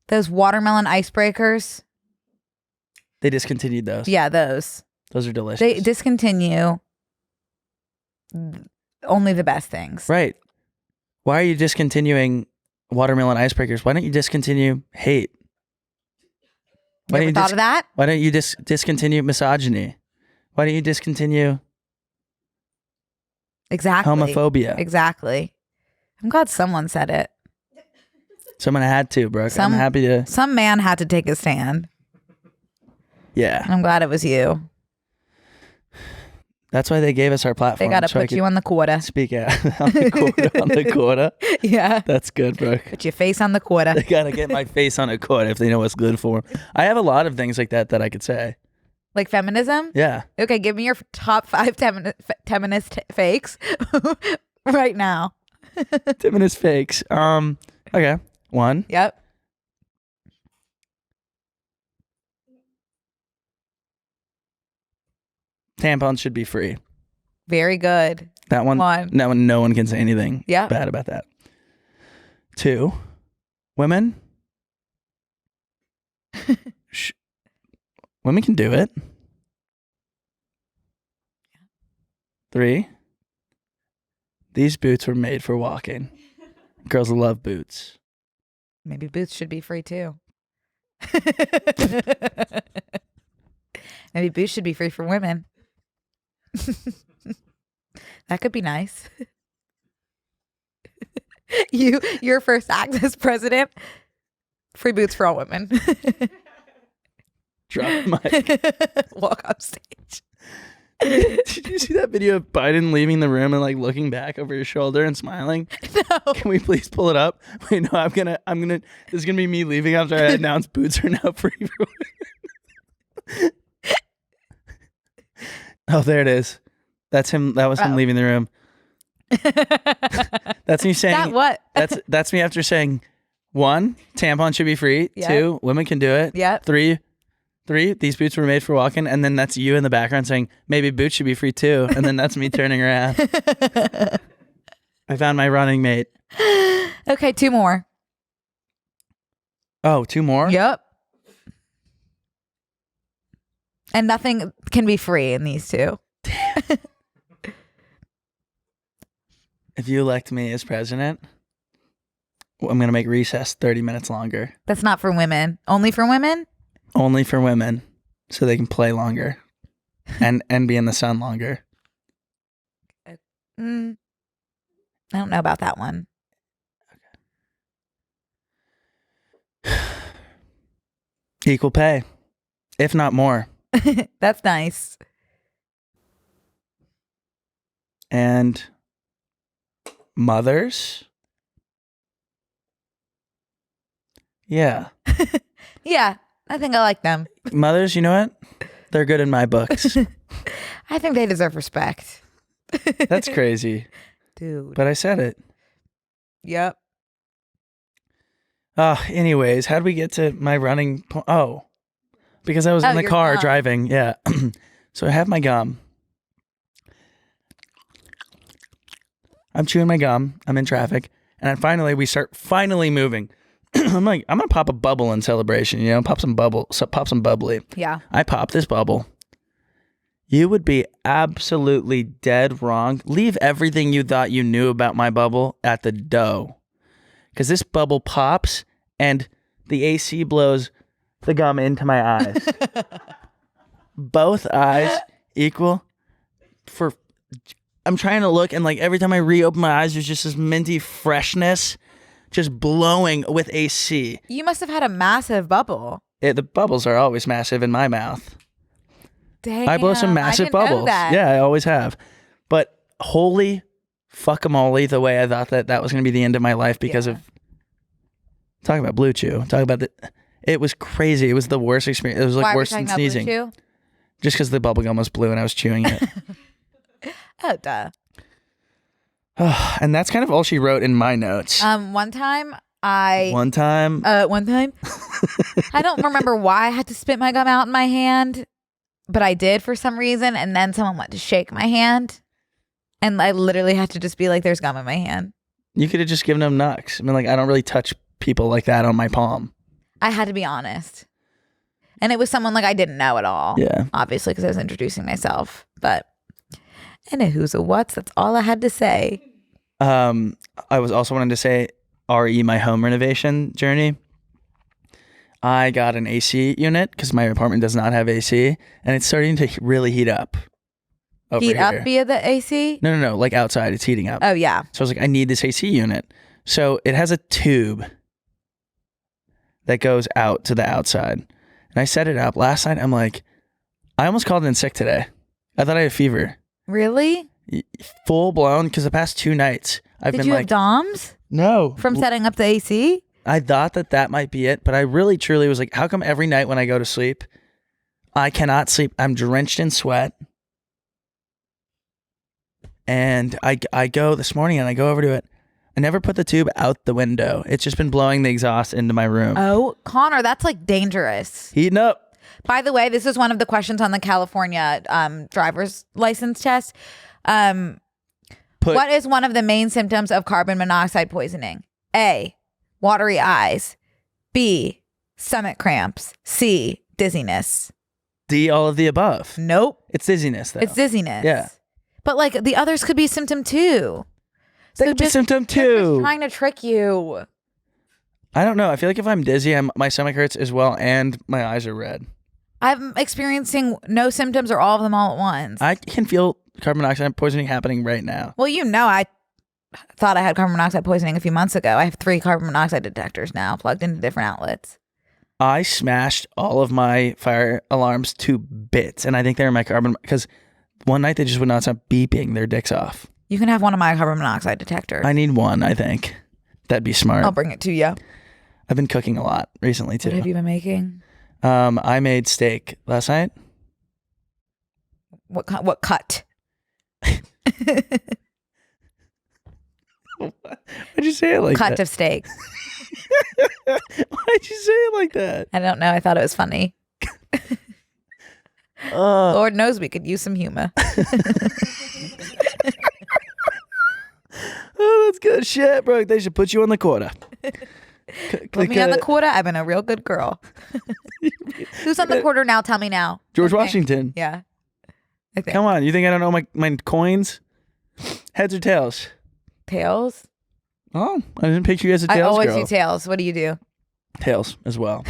Those watermelon icebreakers. They discontinued those. Yeah, those. Those are delicious. They discontinue only the best things. Right. Why are you discontinuing watermelon icebreakers? Why don't you discontinue hate? You ever thought of that? Why don't you discontinue misogyny? Why don't you discontinue exactly homophobia? Exactly. I'm glad someone said it. Someone had to, Brooke. I'm happy to. Some man had to take a stand. Yeah. I'm glad it was you. That's why they gave us our platform. They got to put you on the quota. Speak out on the quota. Yeah. That's good, Brooke. Put your face on the quota. They got to get my face on a quota if they know what's good for them. I have a lot of things like that I could say. Like feminism? Yeah. Okay, give me your top 5 feminist fakes right now. Feminist fakes. Okay. 1. Yep. Tampons should be free. Very good. That one. That one. No one can say anything bad about that. 2. Women. Women can do it. 3. These boots were made for walking. Girls love boots. Maybe boots should be free too. Maybe boots should be free for women. That could be nice. Your first act as president, free boots for all women. Drop mic. Walk up stage. Did you see that video of Biden leaving the room and like looking back over his shoulder and smiling? No. Can we please pull it up? Wait, no, I'm gonna this is gonna be me leaving after I announce boots are now free for women. Oh, there it is. That's him. That was him leaving the room. That's me saying That what? That's me after saying 1, tampon should be free. Yep. 2, women can do it. Yep. 3, these boots were made for walking. And then that's you in the background saying maybe boots should be free too. And then that's me turning around. I found my running mate. Okay, 2 more. Oh, 2 more? Yep. And nothing can be free in these 2. If you elect me as president, I'm going to make recess 30 minutes longer. That's not for women. Only for women? Only for women, so they can play longer and be in the sun longer. I don't know about that one. Equal pay, if not more. That's nice. And mothers. Yeah. Yeah, I think I like them. Mothers, you know what? They're good in my books. I think they deserve respect. That's crazy. Dude. But I said it. Yep. Anyways, how'd we get to my running point? Oh, because I was in the your car gum. driving. Yeah. So I have my gum. I'm chewing my gum. I'm in traffic. And then finally, we start moving. I'm like, I'm going to pop a bubble in celebration, you know, pop some bubbly. Yeah. I pop this bubble. You would be absolutely dead wrong. Leave everything you thought you knew about my bubble at the door. Because this bubble pops and the AC blows the gum into my eyes. Both eyes equal for... I'm trying to look and like every time I reopen my eyes, there's just this minty freshness just blowing with AC. You must have had a massive bubble. The bubbles are always massive in my mouth. Damn. I blow some massive I didn't know bubbles. that. Yeah, I always have. But holy fuck-a-moly, the way I thought that was going to be the end of my life because of... Talking about Blue Chew. Talking about the... It was crazy. It was the worst experience. It was like Why worse are we than talking about sneezing. Blue Chew? Just because the bubble gum was blue and I was chewing it. Oh, duh. And that's kind of all she wrote in my notes. One time I don't remember why I had to spit my gum out in my hand, but I did for some reason. And then someone went to shake my hand, and I literally had to just be like, "There's gum in my hand." You could have just given them knocks. I mean, like, I don't really touch people like that on my palm. I had to be honest, and it was someone like I didn't know at all. Yeah, obviously because I was introducing myself, but. And a who's a what's, that's all I had to say. I was also wanting to say, RE my home renovation journey. I got an AC unit because my apartment does not have AC, and it's starting to really heat up. Heat up via the AC? No, like outside, it's heating up. Oh yeah. So I was like, I need this AC unit. So it has a tube that goes out to the outside, and I set it up last night. I'm like, I almost called in sick today. I thought I had a fever. Really? Full blown, because the past 2 nights I've Did been you like, have DOMS no, from setting up the AC? I thought that might be it, but I really truly was like, how come every night when I go to sleep, I cannot sleep? I'm drenched in sweat, and I go this morning and I go over to it. I never put the tube out the window. It's just been blowing the exhaust into my room. Oh, Connor, that's like dangerous. Heating up. By the way, this is one of the questions on the California driver's license test. What is one of the main symptoms of carbon monoxide poisoning? A, watery eyes. B, stomach cramps. C, dizziness. D, all of the above. Nope. It's dizziness, though. It's dizziness. Yeah. But like the others could be symptom 2. That could be symptom They're 2. just trying to trick you. I don't know. I feel like if I'm dizzy, my stomach hurts as well, and my eyes are red. I'm experiencing no symptoms or all of them all at once. I can feel carbon monoxide poisoning happening right now. Well, you know, I thought I had carbon monoxide poisoning a few months ago. I have 3 carbon monoxide detectors now plugged into different outlets. I smashed all of my fire alarms to bits, and I think they're my carbon, because one night they just would not stop beeping their dicks off. You can have one of my carbon monoxide detectors. I need one, I think. That'd be smart. I'll bring it to you. I've been cooking a lot recently, too. What have you been making? I made steak last night. What cut? Why'd you say it like that? Cut of steak. Why'd you say it like that? I don't know. I thought it was funny. Lord knows we could use some humor. Oh, that's good shit, bro. They should put you on the quarter. Put me on the quarter. I've been a real good girl. Who's on the quarter now? Tell me now. George Okay. Washington. Yeah. I think. Come on. You think I don't know my coins? Heads or tails? Tails? Oh, I didn't picture you as a tails I always girl. do tails. What do you do? Tails as well.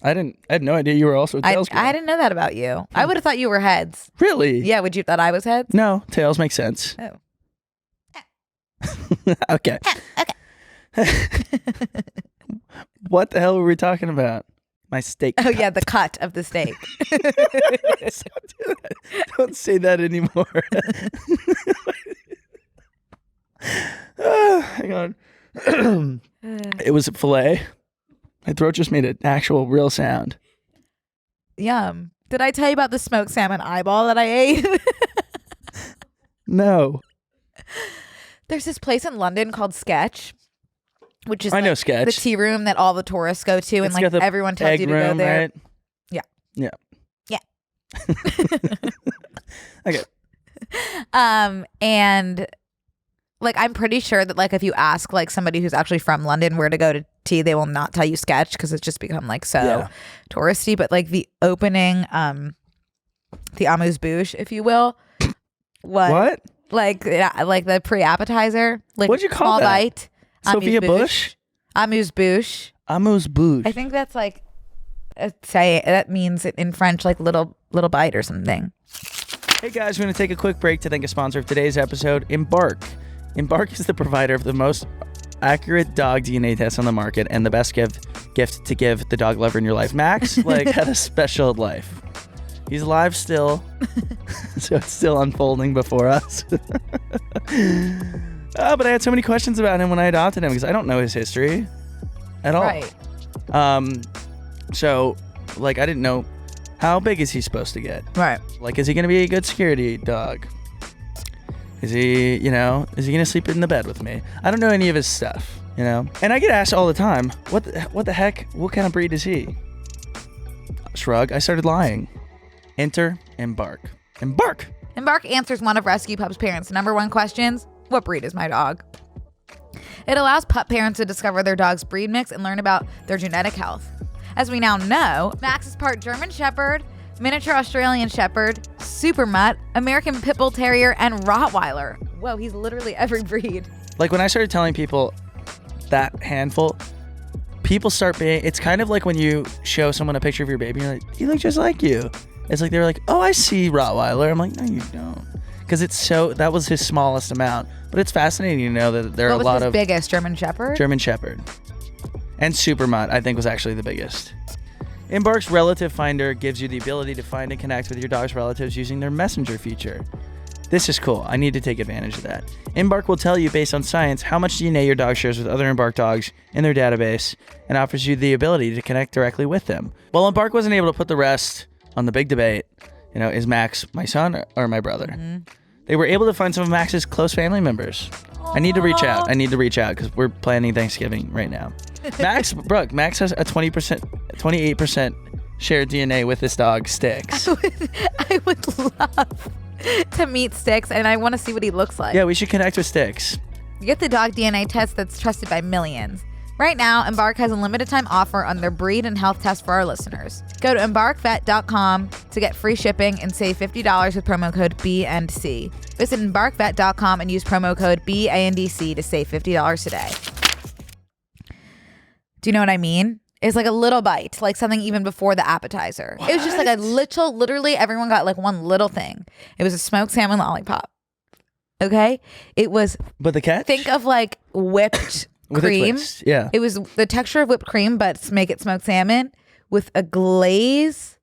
I had no idea you were also a tails girl. I didn't know that about you. I would have thought you were heads. Really? Yeah, would you thought I was heads? No, tails make sense. Oh. Okay. Okay. What the hell were we talking about? My steak. Oh yeah, the cut of the steak. Don't say that anymore. Hang on. It was a filet. My throat just made an actual real sound. Yum. Did I tell you about the smoked salmon eyeball that I ate? No. There's this place in London called Sketch, which is I know like Sketch. the tea room that all the tourists go to, and It's like got the everyone tells egg you to go room, there. right? Yeah. Yeah. Yeah. Okay. And like I'm pretty sure that like if you ask like somebody who's actually from London where to go to tea, they will not tell you Sketch because it's just become like so touristy. But like the opening, the amuse-bouche, if you will, was What? like the pre-appetizer, like What'd you call small that? bite. Sophia Bush? Amuse-bouche. Amuse-bouche. I think that's like that means in French like little bite or something. Hey guys, we're going to take a quick break to thank a sponsor of today's episode, Embark. Embark is the provider of the most accurate dog DNA tests on the market and the best gift to give the dog lover in your life. Max had a special life. He's alive still, so it's still unfolding before us. But I had so many questions about him when I adopted him because I don't know his history at all. Right. So, like, I didn't know how big is he supposed to get. Right. Like, is he going to be a good security dog? Is he going to sleep in the bed with me? I don't know any of his stuff, And I get asked all the time, what the heck? What kind of breed is he? Shrug. I started lying. Enter Embark. Embark! Embark answers one of Rescue Pup's parents' number one questions: what breed is my dog? It allows pup parents to discover their dog's breed mix and learn about their genetic health. As we now know, Max is part German Shepherd, miniature Australian Shepherd, Super Mutt, American Pit Bull Terrier, and Rottweiler. Whoa, he's literally every breed. Like, when I started telling people that handful, people start being, it's kind of like when you show someone a picture of your baby, you're like, he looks just like you. It's like, they're like, oh, I see Rottweiler. I'm like, no, you don't. Because that was his smallest amount. But it's fascinating to know that there are a lot of biggest German Shepherd? German Shepherd. And Super Mutt, I think, was actually the biggest. Embark's Relative Finder gives you the ability to find and connect with your dog's relatives using their messenger feature. This is cool. I need to take advantage of that. Embark will tell you, based on science, how much DNA your dog shares with other Embark dogs in their database and offers you the ability to connect directly with them. Well, Embark wasn't able to put the rest on the big debate, is Max my son or my brother? Mm-hmm. They were able to find some of Max's close family members. Aww. I need to reach out because we're planning Thanksgiving right now. Max has a 28% shared DNA with this dog, Sticks. I would love to meet Sticks, and I want to see what he looks like. Yeah, we should connect with Sticks. Get the dog DNA test that's trusted by millions. Right now, Embark has a limited time offer on their breed and health test for our listeners. Go to embarkvet.com to get free shipping and save $50 with promo code B&C. Visit embarkvet.com and use promo code BANDC to save $50 today. Do you know what I mean? It's like a little bite, like something even before the appetizer. What? It was just like a literally everyone got like one little thing. It was a smoked salmon lollipop. Okay? It was... But the catch? Think of like whipped... cream. Yeah. It was the texture of whipped cream, but make it smoked salmon with a glaze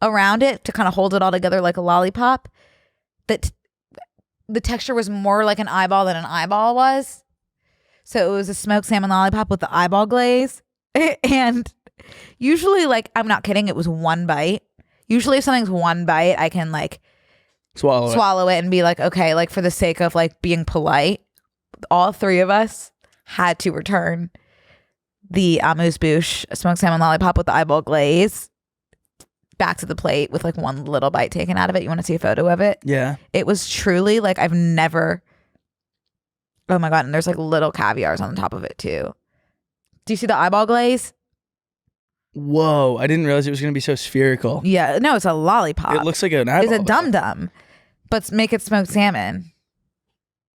around it to kind of hold it all together like a lollipop. That the texture was more like an eyeball than an eyeball was. So it was a smoked salmon lollipop with the eyeball glaze. And usually, like, I'm not kidding, it was one bite. Usually if something's one bite, I can like swallow it and be like, okay, like for the sake of like being polite. All three of us had to return the amuse-bouche smoked salmon lollipop with the eyeball glaze back to the plate with like one little bite taken out of it. You want to see a photo of it? Yeah. It was truly like I've never... Oh my God. And there's like little caviars on the top of it too. Do you see the eyeball glaze? Whoa. I didn't realize it was going to be so spherical. Yeah. No, it's a lollipop. It looks like an eyeball. It's a dum-dum. But make it smoked salmon.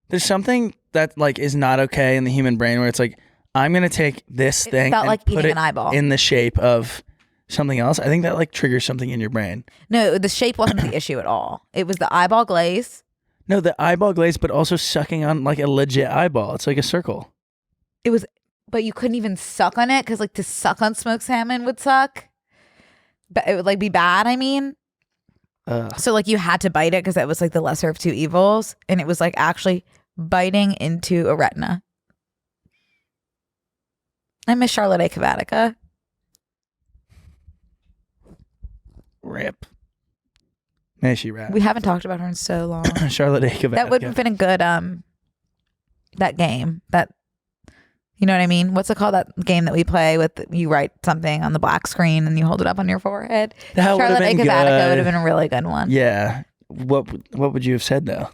There's something that like is not okay in the human brain where it's like, I'm going to take this thing felt and like put eating it an eyeball in the shape of something else. I think that like triggers something in your brain. No, the shape wasn't the issue at all. It was the eyeball glaze. No, the eyeball glaze, but also sucking on like a legit eyeball. It's like a circle. It was, but you couldn't even suck on it because like to suck on smoked salmon would suck. it would like be bad. I mean, so like you had to bite it because it was like the lesser of two evils, and it was like actually biting into a retina. I miss Charlotte A. Cavatica. Rip. May she rap. We haven't talked about her in so long. Charlotte A. Cavatica. That would have been a good that game that, you know what I mean? What's it called? That game that we play with, you write something on the black screen and you hold it up on your forehead. That would have Charlotte A. been Cavatica good. would have been a really good one. Yeah. What would you have said though?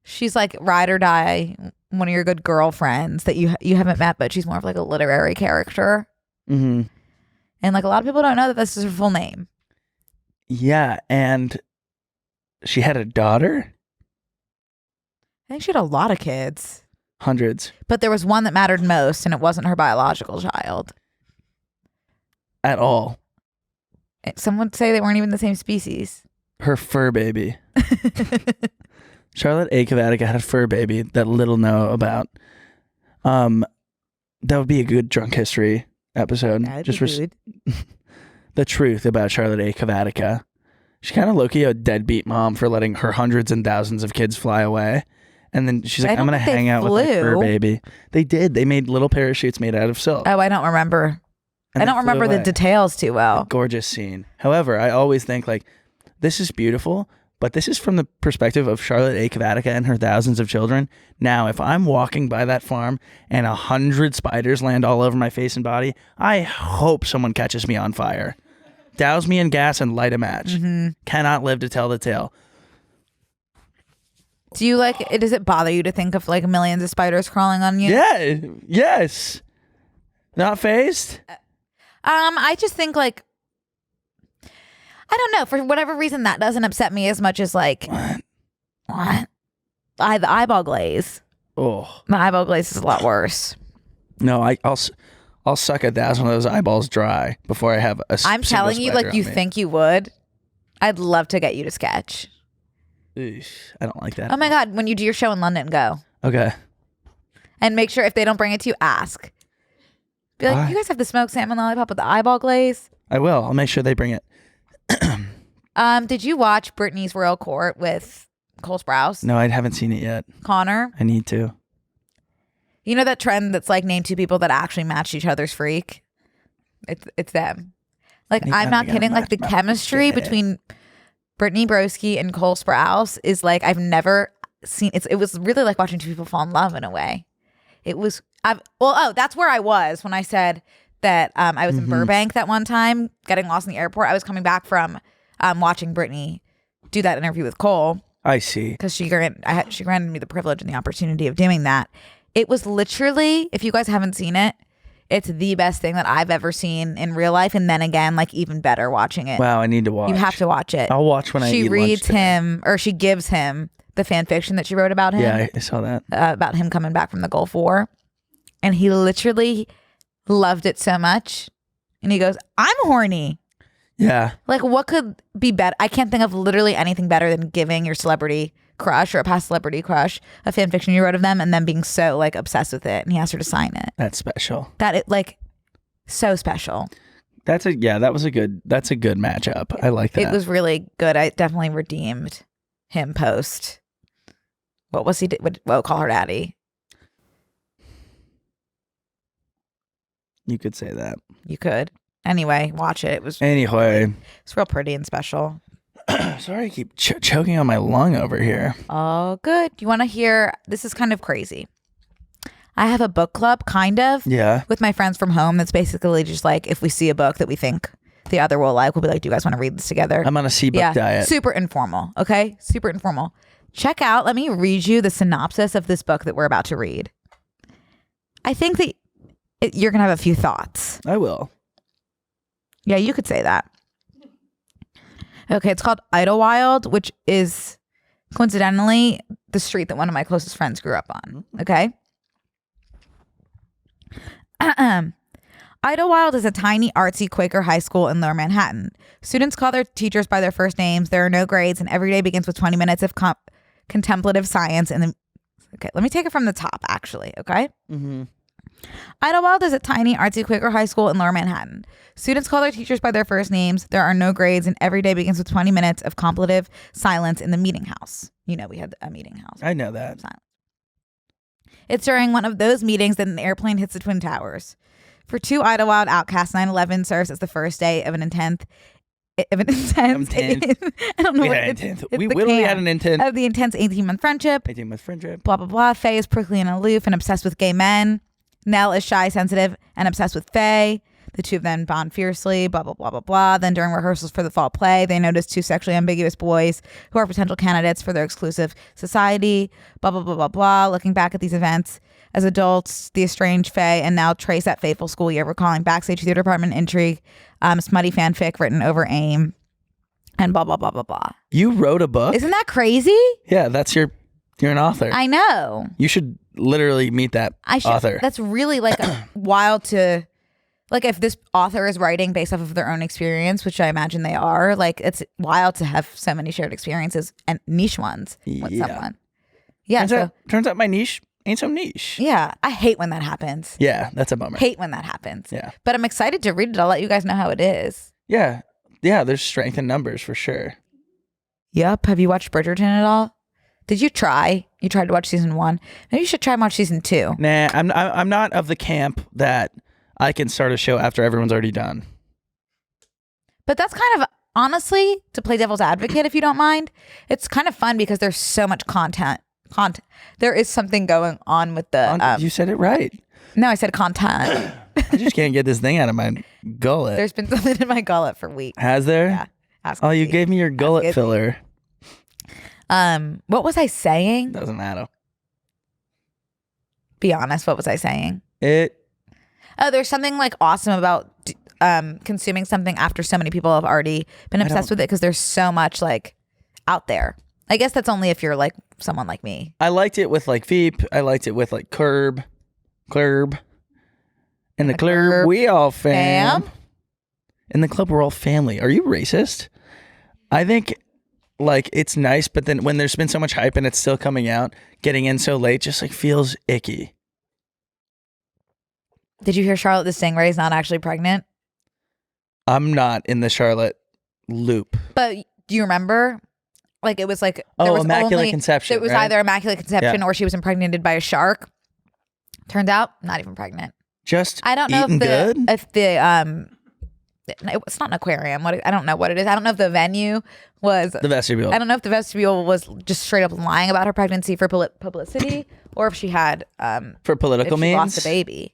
She's like ride or die, one of your good girlfriends that you haven't met, but she's more of like a literary character. Mm-hmm. And like a lot of people don't know that this is her full name. Yeah, and she had a daughter? I think she had a lot of kids. Hundreds. But there was one that mattered most, and it wasn't her biological child. At all. Some would say they weren't even the same species. Her fur baby. Charlotte A. Cavatica had a fur baby that little know about. That would be a good drunk history episode. That'd be good. The truth about Charlotte A. Cavatica. She's kind of low-key a deadbeat mom for letting her hundreds and thousands of kids fly away. And then she's like, I'm going to hang out with my fur baby. They did. They made little parachutes made out of silk. Oh, I don't remember. I don't remember the details too well. Gorgeous scene. However, I always think like, this is beautiful, but this is from the perspective of Charlotte A. Cavatica and her thousands of children. Now, if I'm walking by that farm and 100 spiders land all over my face and body, I hope someone catches me on fire. Douse me in gas and light a match. Mm-hmm. Cannot live to tell the tale. Do you like, does it bother you to think of like millions of spiders crawling on you? Yeah. Yes. Not phased? I just think like, I don't know, for whatever reason that doesn't upset me as much as like, what? The eyeball glaze. Oh. The eyeball glaze is a lot worse. No, I'll suck 1,000 of those eyeballs dry before I have a I'm telling you, like you think you would. I'd love to get you to sketch. Eesh, I don't like that. Oh my God, when you do your show in London, go. Okay. And make sure if they don't bring it to you, ask. Be like, you guys have the smoked salmon lollipop with the eyeball glaze? I will. I'll make sure they bring it. Did you watch Brittany's Royal Court with Cole Sprouse? No, I haven't seen it yet. Connor? I need to. You know that trend that's like name two people that actually match each other's freak? It's them. Like, I'm not kidding. Like the chemistry between Brittany Broski and Cole Sprouse is like I've never seen. It was really like watching two people fall in love in a way. It was. That's where I was when I said that I was in Burbank that one time, getting lost in the airport. I was coming back from watching Brittany do that interview with Cole. I see. Because she granted me the privilege and the opportunity of doing that. It was literally, if you guys haven't seen it, it's the best thing that I've ever seen in real life. And then again, like even better watching it. Wow, I need to watch. You have to watch it. I'll watch when I eat lunch. She reads him, or she gives him the fan fiction that she wrote about him. Yeah, I saw that. About him coming back from the Gulf War. And he literally loved it so much. And he goes, I'm horny. Yeah. Like what could be better? I can't think of literally anything better than giving your celebrity crush or a past celebrity crush a fan fiction you wrote of them and then being so like obsessed with it and he asked her to sign it. That's special. Like so special. That's a good matchup. I like that. It was really good. I definitely redeemed him post. What was he what call her daddy? You could say that. You could. Anyway, watch it. It's real pretty and special. Sorry, I keep choking on my lung over here. Oh, good. You want to hear? This is kind of crazy. I have a book club, kind of. Yeah. With my friends from home. That's basically just like if we see a book that we think the other will like, we'll be like, "Do you guys want to read this together?" I'm on a C-book diet. Super informal. Okay, super informal. Check out. Let me read you the synopsis of this book that we're about to read. I think that you're gonna have a few thoughts. I will. Yeah, you could say that. Okay, it's called Idlewild, which is coincidentally the street that one of my closest friends grew up on. Okay. Idlewild is a tiny, artsy Quaker high school in Lower Manhattan. Students call their teachers by their first names. There are no grades, and every day begins with 20 minutes of contemplative science. Okay, let me take it from the top, actually. Okay. Mm-hmm. Idlewild is a tiny, artsy Quaker high school in Lower Manhattan. Students call their teachers by their first names. There are no grades, and every day begins with 20 minutes of contemplative silence in the meeting house. You know, we had a meeting house. I know that. Silence. It's during one of those meetings that an airplane hits the Twin Towers. For two Idlewild outcasts, 9/11 serves as the first day of an intense. I don't know what it's We literally had an intent. Of the intense 18-month friendship. 18-month friendship. Blah, blah, blah. Faye is prickly and aloof and obsessed with gay men. Nell is shy, sensitive, and obsessed with Faye. The two of them bond fiercely, blah, blah, blah, blah, blah. Then during rehearsals for the fall play, they notice two sexually ambiguous boys who are potential candidates for their exclusive society, blah, blah, blah, blah, blah. Looking back at these events as adults, the estranged Faye and Nell trace that fateful school year, recalling backstage theater department intrigue, smutty fanfic written over AIM, and blah, blah, blah, blah, blah. You wrote a book? Isn't that crazy? Yeah, you're an author. I know. You should literally meet that author. That's really like wild to, like, if this author is writing based off of their own experience, which I imagine they are, like, it's wild to have so many shared experiences and niche ones with someone. Yeah. Turns out my niche ain't so niche. Yeah. I hate when that happens. Yeah, that's a bummer. Hate when that happens. Yeah. But I'm excited to read it. I'll let you guys know how it is. Yeah. Yeah, there's strength in numbers for sure. Yep. Have you watched Bridgerton at all? Did you try? You tried to watch season 1. Maybe you should try and watch season 2. Nah, I'm not of the camp that I can start a show after everyone's already done. But that's kind of, honestly, to play devil's advocate, if you don't mind, it's kind of fun because there's so much content. There is something going on with the... you said it right. No, I said content. I just can't get this thing out of my gullet. There's been something in my gullet for weeks. Has there? Yeah. Ask Oh, you me. gave me your gullet filler. What was I saying? Doesn't matter. Be honest, what was I saying? Oh, there's something like awesome about consuming something after so many people have already been obsessed with it because there's so much like out there. I guess that's only if you're like someone like me. I liked it with like Veep. I liked it with like Curb. In the club, we all fam. In the club, we're all family. Are you racist? I think like it's nice, but then when there's been so much hype and it's still coming out, getting in so late just like feels icky. Did you hear Charlotte the Stingray is not actually pregnant? I'm not in the Charlotte loop. But do you remember? Like it was like Immaculate Conception. It was right? either Immaculate Conception or she was impregnated by a shark. Turns out, not even pregnant. Just I don't know if the it's not an aquarium. I don't know what it is. I don't know if the venue was the vestibule. I don't know if the vestibule was just straight up lying about her pregnancy for publicity, or if she had for political means lost a baby.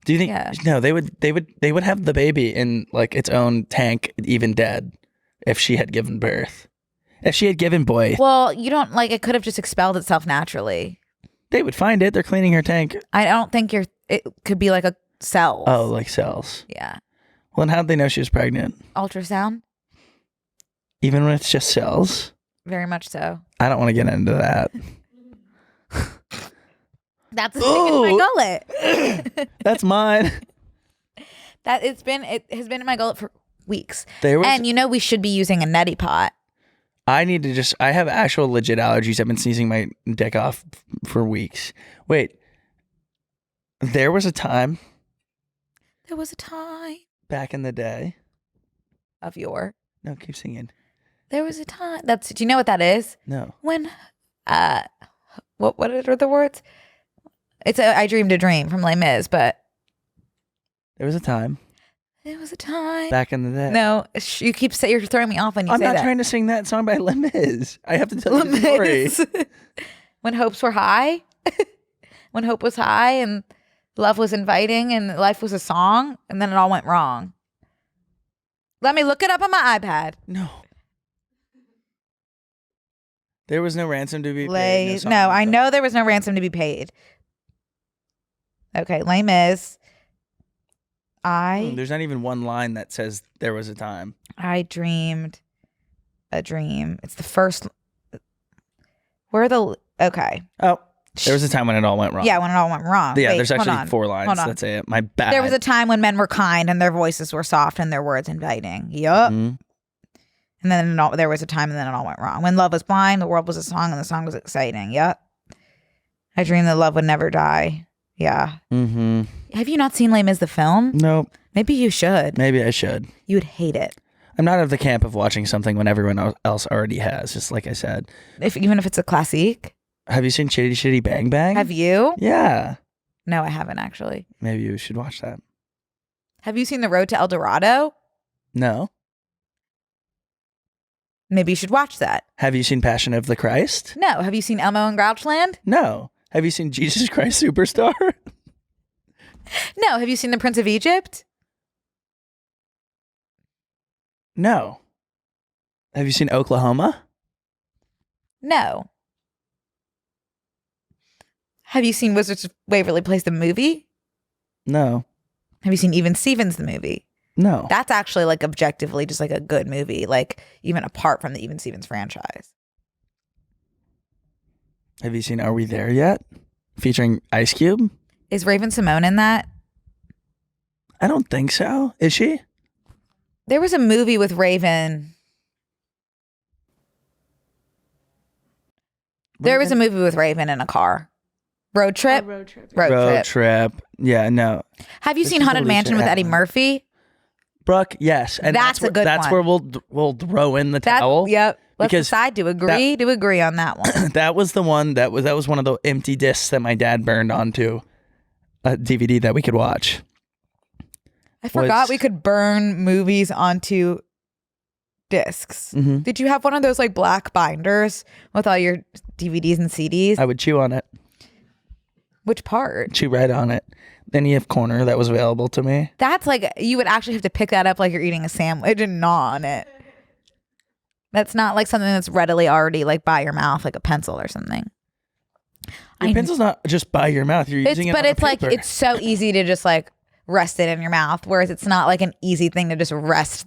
Do you think? Yeah. No, they would have the baby in like its own tank, even dead, if she had given birth. If she had given boy. Well, you don't like it could have just expelled itself naturally. They would find it. They're cleaning her tank. I don't think it could be like a cell. Oh, like cells. Yeah. Well, and how'd they know she was pregnant? Ultrasound. Even when it's just cells? Very much so. I don't want to get into that. That's the thing in my gullet. That's mine. It has been in my gullet for weeks. And you know we should be using a neti pot. I have actual legit allergies. I've been sneezing my dick off for weeks. Wait. There was a time. Back in the day. No, keep singing. There was a time. Do you know what that is? No. When, what are the words? It's I Dreamed a Dream from Les Mis, but. There was a time. There was a time. Back in the day. No, you're throwing me off when you say that. I'm not trying to sing that song by Les Mis. I have to tell you the story. When hopes were high. When hope was high and love was inviting and life was a song and then it all went wrong. Let me look it up on my iPad. No. There was no ransom to be paid. No, I know there was no ransom to be paid. Okay, Les Mis. There's not even one line that says there was a time. I dreamed a dream. It's the first. Okay. Oh, there was a time when it all went wrong. Yeah, when it all went wrong. Yeah, there's actually 4 lines that say it. My bad. There was a time when men were kind and their voices were soft and their words inviting. Yup. Mm-hmm. And then there was a time and then it all went wrong. When love was blind, the world was a song and the song was exciting. Yup. I dreamed that love would never die. Yeah. Mm-hmm. Have you not seen Les Mis the film? Nope. Maybe you should. Maybe I should. You would hate it. I'm not of the camp of watching something when everyone else already has, just like I said. Even if it's a classique. Have you seen Chitty Chitty Bang Bang? Have you? Yeah. No, I haven't actually. Maybe you should watch that. Have you seen The Road to El Dorado? No. Maybe you should watch that. Have you seen Passion of the Christ? No. Have you seen Elmo and Grouchland? No. Have you seen Jesus Christ Superstar? No. Have you seen The Prince of Egypt? No. Have you seen Oklahoma? No. Have you seen Wizards of Waverly Place the movie? No. Have you seen Even Stevens the movie? No. That's actually like objectively just like a good movie, like even apart from the Even Stevens franchise. Have you seen Are We There Yet? Featuring Ice Cube? Is Raven Simone in that? I don't think so. Is she? There was a movie with Raven. There was a movie with Raven in a car. Road Trip? Road Trip. Road Trip. Yeah, no. Have you This seen is Haunted Alicia Mansion with Eddie Allen. Murphy? Brooke, yes. And That's a good That's one. where we'll throw in the towel. Yep. Let's because decide to agree on that one. That was the one that was one of the empty discs that my dad burned onto a DVD that we could watch. I forgot we could burn movies onto discs. Mm-hmm. Did you have one of those like black binders with all your DVDs and CDs? I would chew on it. Which part? Chew right on it. Then you have corner that was available to me. That's like, you would actually have to pick that up like you're eating a sandwich and gnaw on it. That's not like something that's readily already like by your mouth, like a pencil or something. Your pencil's not just by your mouth. You're using it But on it's like, paper. it's so easy to just like rest it in your mouth, whereas it's not like an easy thing to just rest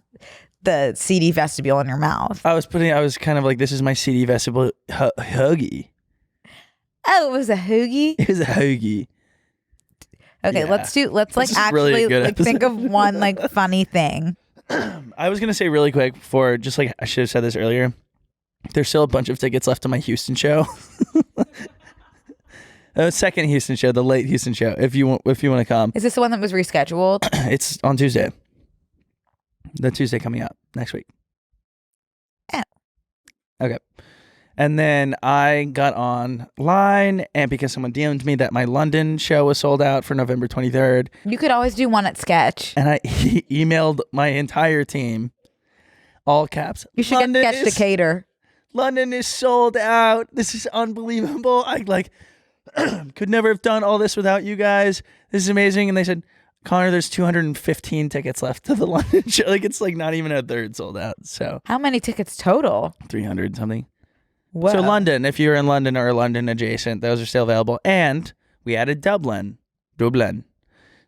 the CD vestibule in your mouth. I was kind of like, this is my CD vestibule hoagie. Oh, it was a hoagie? It was a hoagie. Okay, Yeah. let's like is really a actually good like think of one like funny thing. I was going to say really quick before, just like I should have said this earlier, there's still a bunch of tickets left to my Houston show. Second Houston show, the late Houston show, if you want to come. Is this the one that was rescheduled? It's on Tuesday. The Tuesday coming up next week. Yeah. Okay. And then I got online, and because someone DM'd me that my London show was sold out for November 23rd, You could always do one at Sketch. and I emailed my entire team, all caps. You should get Sketch to cater. London is sold out. This is unbelievable. I could never have done all this without you guys. This is amazing. And they said, Connor, there's 215 tickets left to the London show. Like, it's like not even a third sold out. So How many tickets total? 300 something. Whoa. So London, if you're in London or London adjacent, those are still available. And we added Dublin.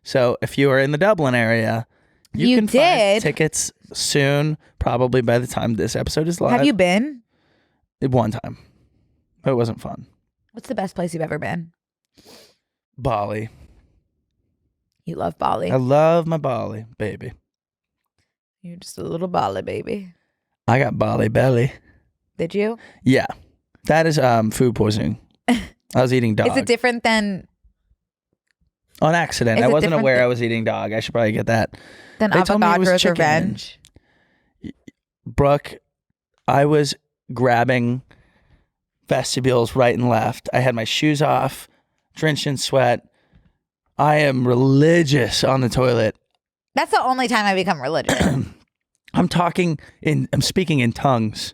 So if you are in the Dublin area, you can find tickets soon, probably by the time this episode is live. Have you been? One time. But it wasn't fun. What's the best place you've ever been? Bali. You love Bali. I love my Bali, baby. You're just a little Bali baby. I got Bali Belly. Did you? Yeah. That is food poisoning. I was eating dog. Is it different than On accident. Is I it wasn't different aware than- I was eating dog. I should probably get that. Avocado's told me it was chicken. Revenge? Brooke, I was grabbing vestibules right and left. I had my shoes off, drenched in sweat. I am religious on the toilet. That's the only time I become religious. I'm speaking in tongues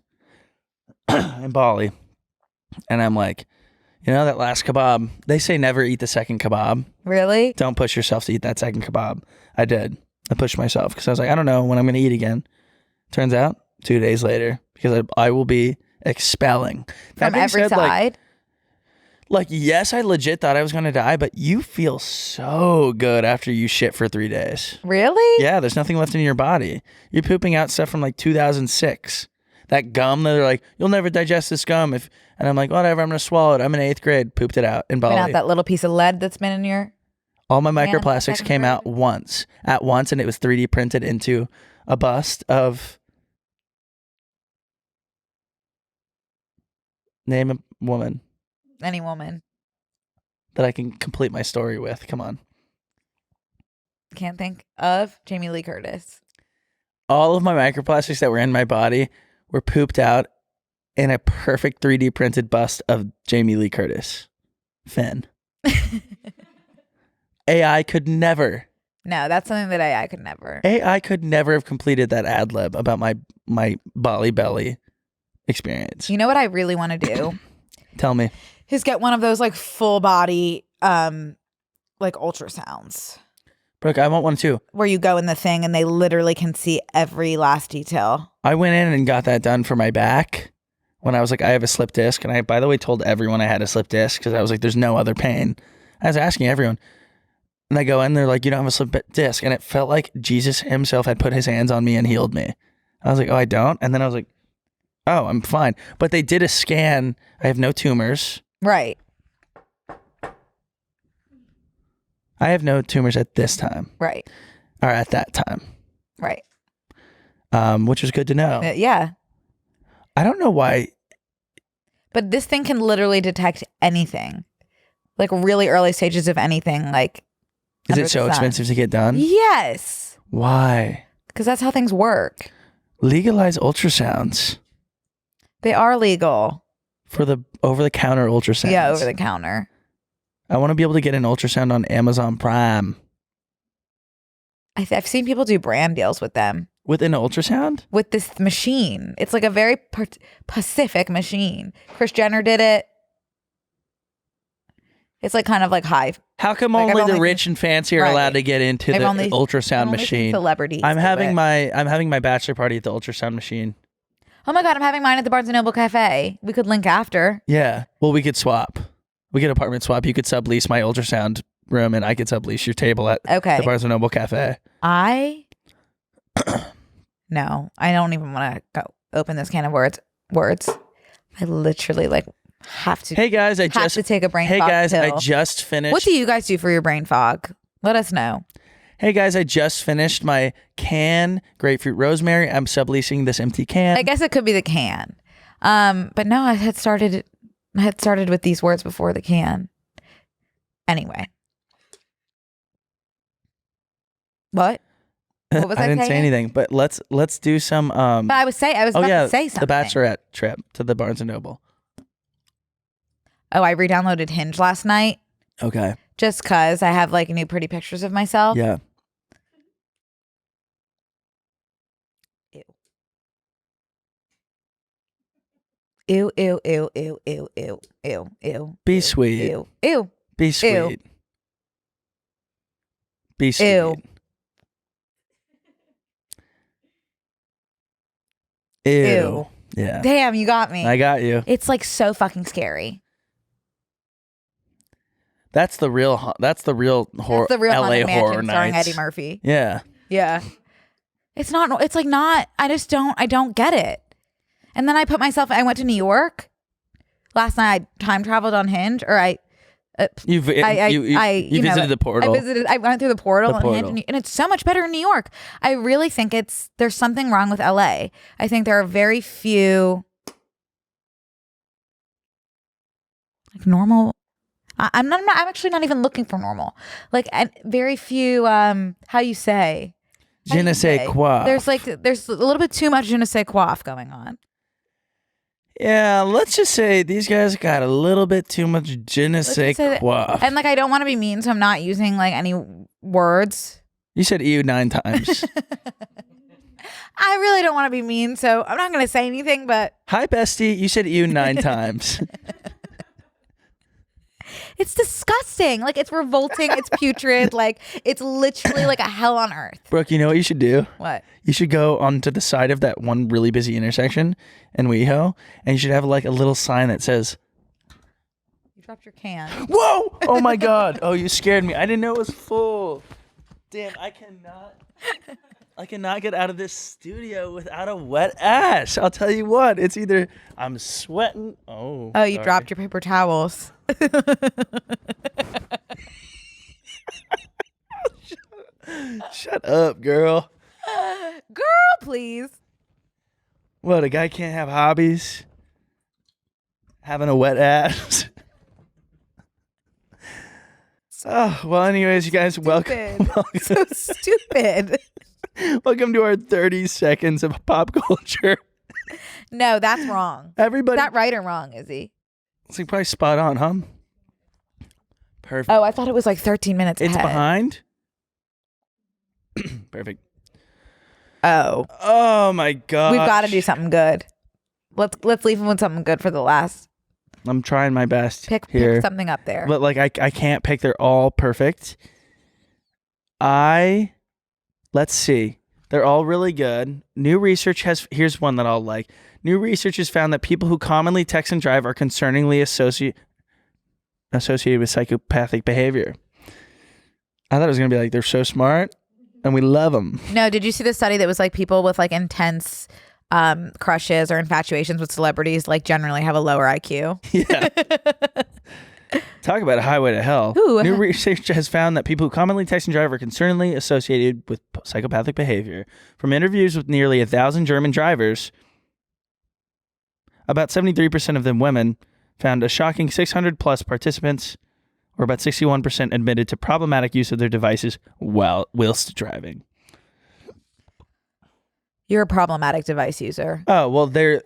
in Bali. And I'm like, that last kebab, they say never eat the second kebab. Really? Don't push yourself to eat that second kebab. I did. I pushed myself because I was like, I don't know when I'm going to eat again. Turns out 2 days later, because I will be expelling. That From being every said, side? yes, I legit thought I was going to die, but you feel so good after you shit for 3 days. Really? Yeah, there's nothing left in your body. You're pooping out stuff from 2006. That gum that they're like, you'll never digest this gum. And I'm like, whatever, I'm going to swallow it. I'm in 8th grade, pooped it out in Bali. Out that little piece of lead that's been in your... All my Yeah, microplastics second came grade. out at once, and it was 3D printed into a bust of... Name a woman. Any woman. that I can complete my story with. Come on. Can't think of Jamie Lee Curtis. All of my microplastics that were in my body were pooped out in a perfect 3D printed bust of Jamie Lee Curtis. Finn. AI could never. No, that's something that I could never. AI could never have completed that ad lib about my Bali Belly experience. You know what I really want to do? Tell me. Is get one of those like full body like ultrasounds. Brooke, I want one too. Where you go in the thing and they literally can see every last detail. I went in and got that done for my back when I was like, I have a slip disc. And I, by the way, told everyone I had a slip disc because I was like, there's no other pain. I was asking everyone. And I go in, they're like, you don't have a slip disc. And it felt like Jesus himself had put his hands on me and healed me. I was like, oh, I don't? And then I was like, oh, I'm fine. But they did a scan. I have no tumors. Right. I have no tumors at this time. Right. Or at that time. Right. Which is good to know. Yeah. I don't know why. But this thing can literally detect anything. Like really early stages of anything. Like, is it so expensive to get done? Yes. Why? Because that's how things work. Legalize ultrasounds. They are legal. For the over-the-counter ultrasounds. Yeah, over the counter. I want to be able to get an ultrasound on Amazon Prime. I've seen people do brand deals with them. With an ultrasound? With this machine. It's like a very Pacific machine. Kris Jenner did it. It's like kind of like high. How come like only the rich and fancy are allowed to get into the ultrasound machine? Celebrities. I'm having my bachelor party at the ultrasound machine. Oh my God, I'm having mine at the Barnes & Noble Cafe. We could link after. Yeah. Well, we could swap. We could apartment swap. You could sublease my ultrasound room and I could sublease your table at the Barnes & Noble Cafe. No, I don't even want to go open this can of words. I literally like have to. Hey guys, I have to take a brain fog pill. I just finished. What do you guys do for your brain fog? Let us know. Hey guys, I just finished my can grapefruit rosemary. I'm subleasing this empty can. I guess it could be the can. But no, I had started with these words before the can. Anyway. What? What was I didn't saying? say anything, but let's do some But I was about to say something. The Bachelorette trip to the Barnes & Noble. Oh, I re-downloaded Hinge last night. Okay. Just because I have like new pretty pictures of myself. Yeah. Ew. Ew, ew, ew, ew, ew, ew, ew. Be sweet. Ew, ew. Be sweet. Ew. Be sweet. Ew. Ew. Yeah. Damn, you got me. I got you. It's like so fucking scary. That's the real horror. That's the real LA horror starring nights. Eddie Murphy. Yeah. Yeah. It's like not, I don't get it. And then I went to New York last night. I time traveled on Hinge, or you visited the portal. I went through the portal on Hinge, and it's so much better in New York. I really think there's something wrong with LA. I think there are very few like normal. I'm actually not even looking for normal. Like, very few. How you say? Je ne sais quoi. There's a little bit too much je ne sais quoi going on. Yeah, let's just say these guys got a little bit too much je ne sais quoi. And like, I don't want to be mean, so I'm not using like any words. You said ew 9 times. I really don't want to be mean, so I'm not going to say anything, but. Hi, bestie. You said ew 9 times. It's disgusting. Like, it's revolting. It's putrid. Like, it's literally like a hell on earth. Brooke, you know what you should do? What? You should go onto the side of that one really busy intersection in WeHo, and you should have like a little sign that says, "You dropped your can." Whoa! Oh my God. Oh, you scared me. I didn't know it was full. Damn, I cannot get out of this studio without a wet ass. I'll tell you what. It's either I'm sweating. Oh, you dropped your paper towels. Shut up, girl. Girl, please. What, a guy can't have hobbies? Having a wet ass? Oh, well, anyways, you guys, welcome. So stupid. Welcome to our 30 seconds of pop culture. No, that's wrong. Everybody. Is that right or wrong, Izzy? It's like probably spot on, huh? Perfect. Oh, I thought it was like 13 minutes It's ahead. behind. Perfect. Oh. Oh my god. We've got to do something good. Let's leave him with something good for the last. I'm trying my best Pick here. something up there. But like I can't pick. They're all perfect. Let's see. They're all really good. New research here's one that I'll like. New research has found that people who commonly text and drive are concerningly associated with psychopathic behavior. I thought it was going to be like, they're so smart and we love them. No, did you see the study that was like people with like intense crushes or infatuations with celebrities like generally have a lower IQ? Yeah. Talk about a highway to hell. Ooh. New research has found that people who commonly text and drive are concerningly associated with psychopathic behavior. From interviews with nearly 1,000 German drivers, about 73% of them women, found a shocking 600 plus participants, or about 61% admitted to problematic use of their devices whilst driving. You're a problematic device user. Oh, well, they're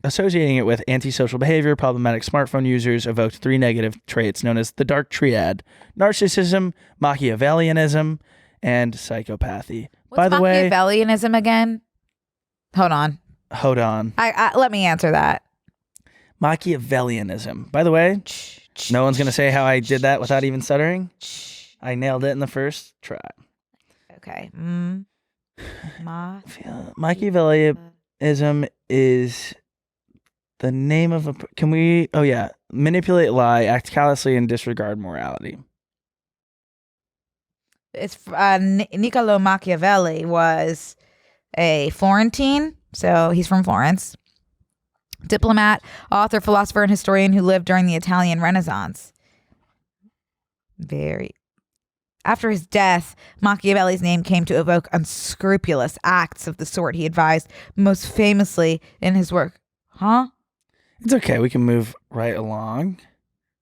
associating it with antisocial behavior. Problematic smartphone users evoked 3 negative traits known as the dark triad: narcissism, Machiavellianism, and psychopathy. What's By the way, Machiavellianism again? Hold on. I let me answer that. Machiavellianism. By the way, no one's going to say how I did that without even stuttering. I nailed it in the first try. Okay. Machiavellianism is the name of a... Can we... Oh, yeah. Manipulate, lie, act callously, and disregard morality. It's Niccolo Machiavelli was a Florentine, so he's from Florence. Diplomat, author, philosopher, and historian who lived during the Italian Renaissance. After his death, Machiavelli's name came to evoke unscrupulous acts of the sort he advised, most famously in his work. Huh? It's okay. We can move right along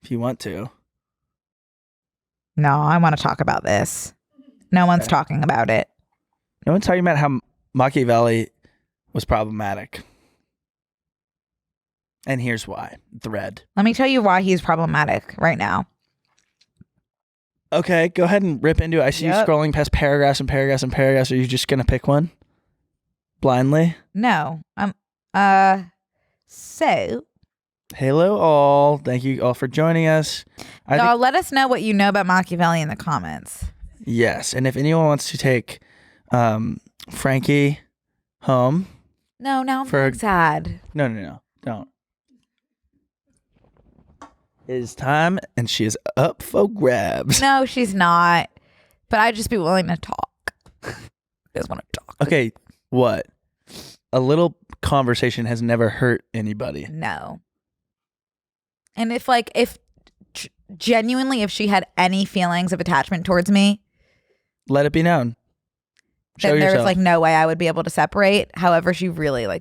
if you want to. No, I want to talk about this. No one's talking about it. No one's talking about how Machiavelli was problematic. And here's why. Thread. Let me tell you why he's problematic right now. Okay, go ahead and rip into it. I see you scrolling past paragraphs and paragraphs and paragraphs. Are you just going to pick one? Blindly? No. So. Hello all. Thank you all for joining us. Let us know what you know about Machiavelli in the comments. Yes, and if anyone wants to take Frankie home. No, now I'm sad. No. Don't. It is time, and she is up for grabs. No, she's not. But I'd just be willing to talk. Just want to talk. Okay, what? A little conversation has never hurt anybody. No. And if genuinely, if she had any feelings of attachment towards me, let it be known. Show then yourself. there's no way I would be able to separate. However, she really I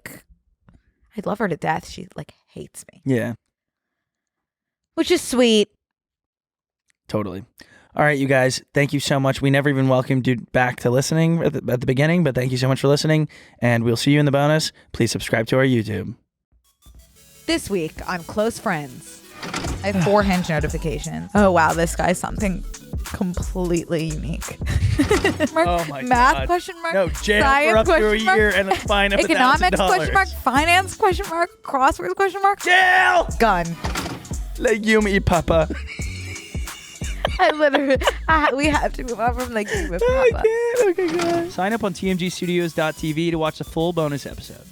love her to death. She hates me. Yeah. Which is sweet. Totally. All right, you guys, thank you so much. We never even welcomed you back to listening at the beginning, but thank you so much for listening, and we'll see you in the bonus. Please subscribe to our YouTube. This week on Close Friends, I have 4 Hinge notifications. Oh, wow, this guy's something completely unique. Oh my Math God. Question mark. No, jail Science for up to a question mark, year and a fine of economics $1,000. question mark, finance question mark, crosswords question mark, Jail! gun. Legume y papa. I literally, we have to move on from legume y papa. Okay, good. Sign up on tmgstudios.tv to watch the full bonus episode.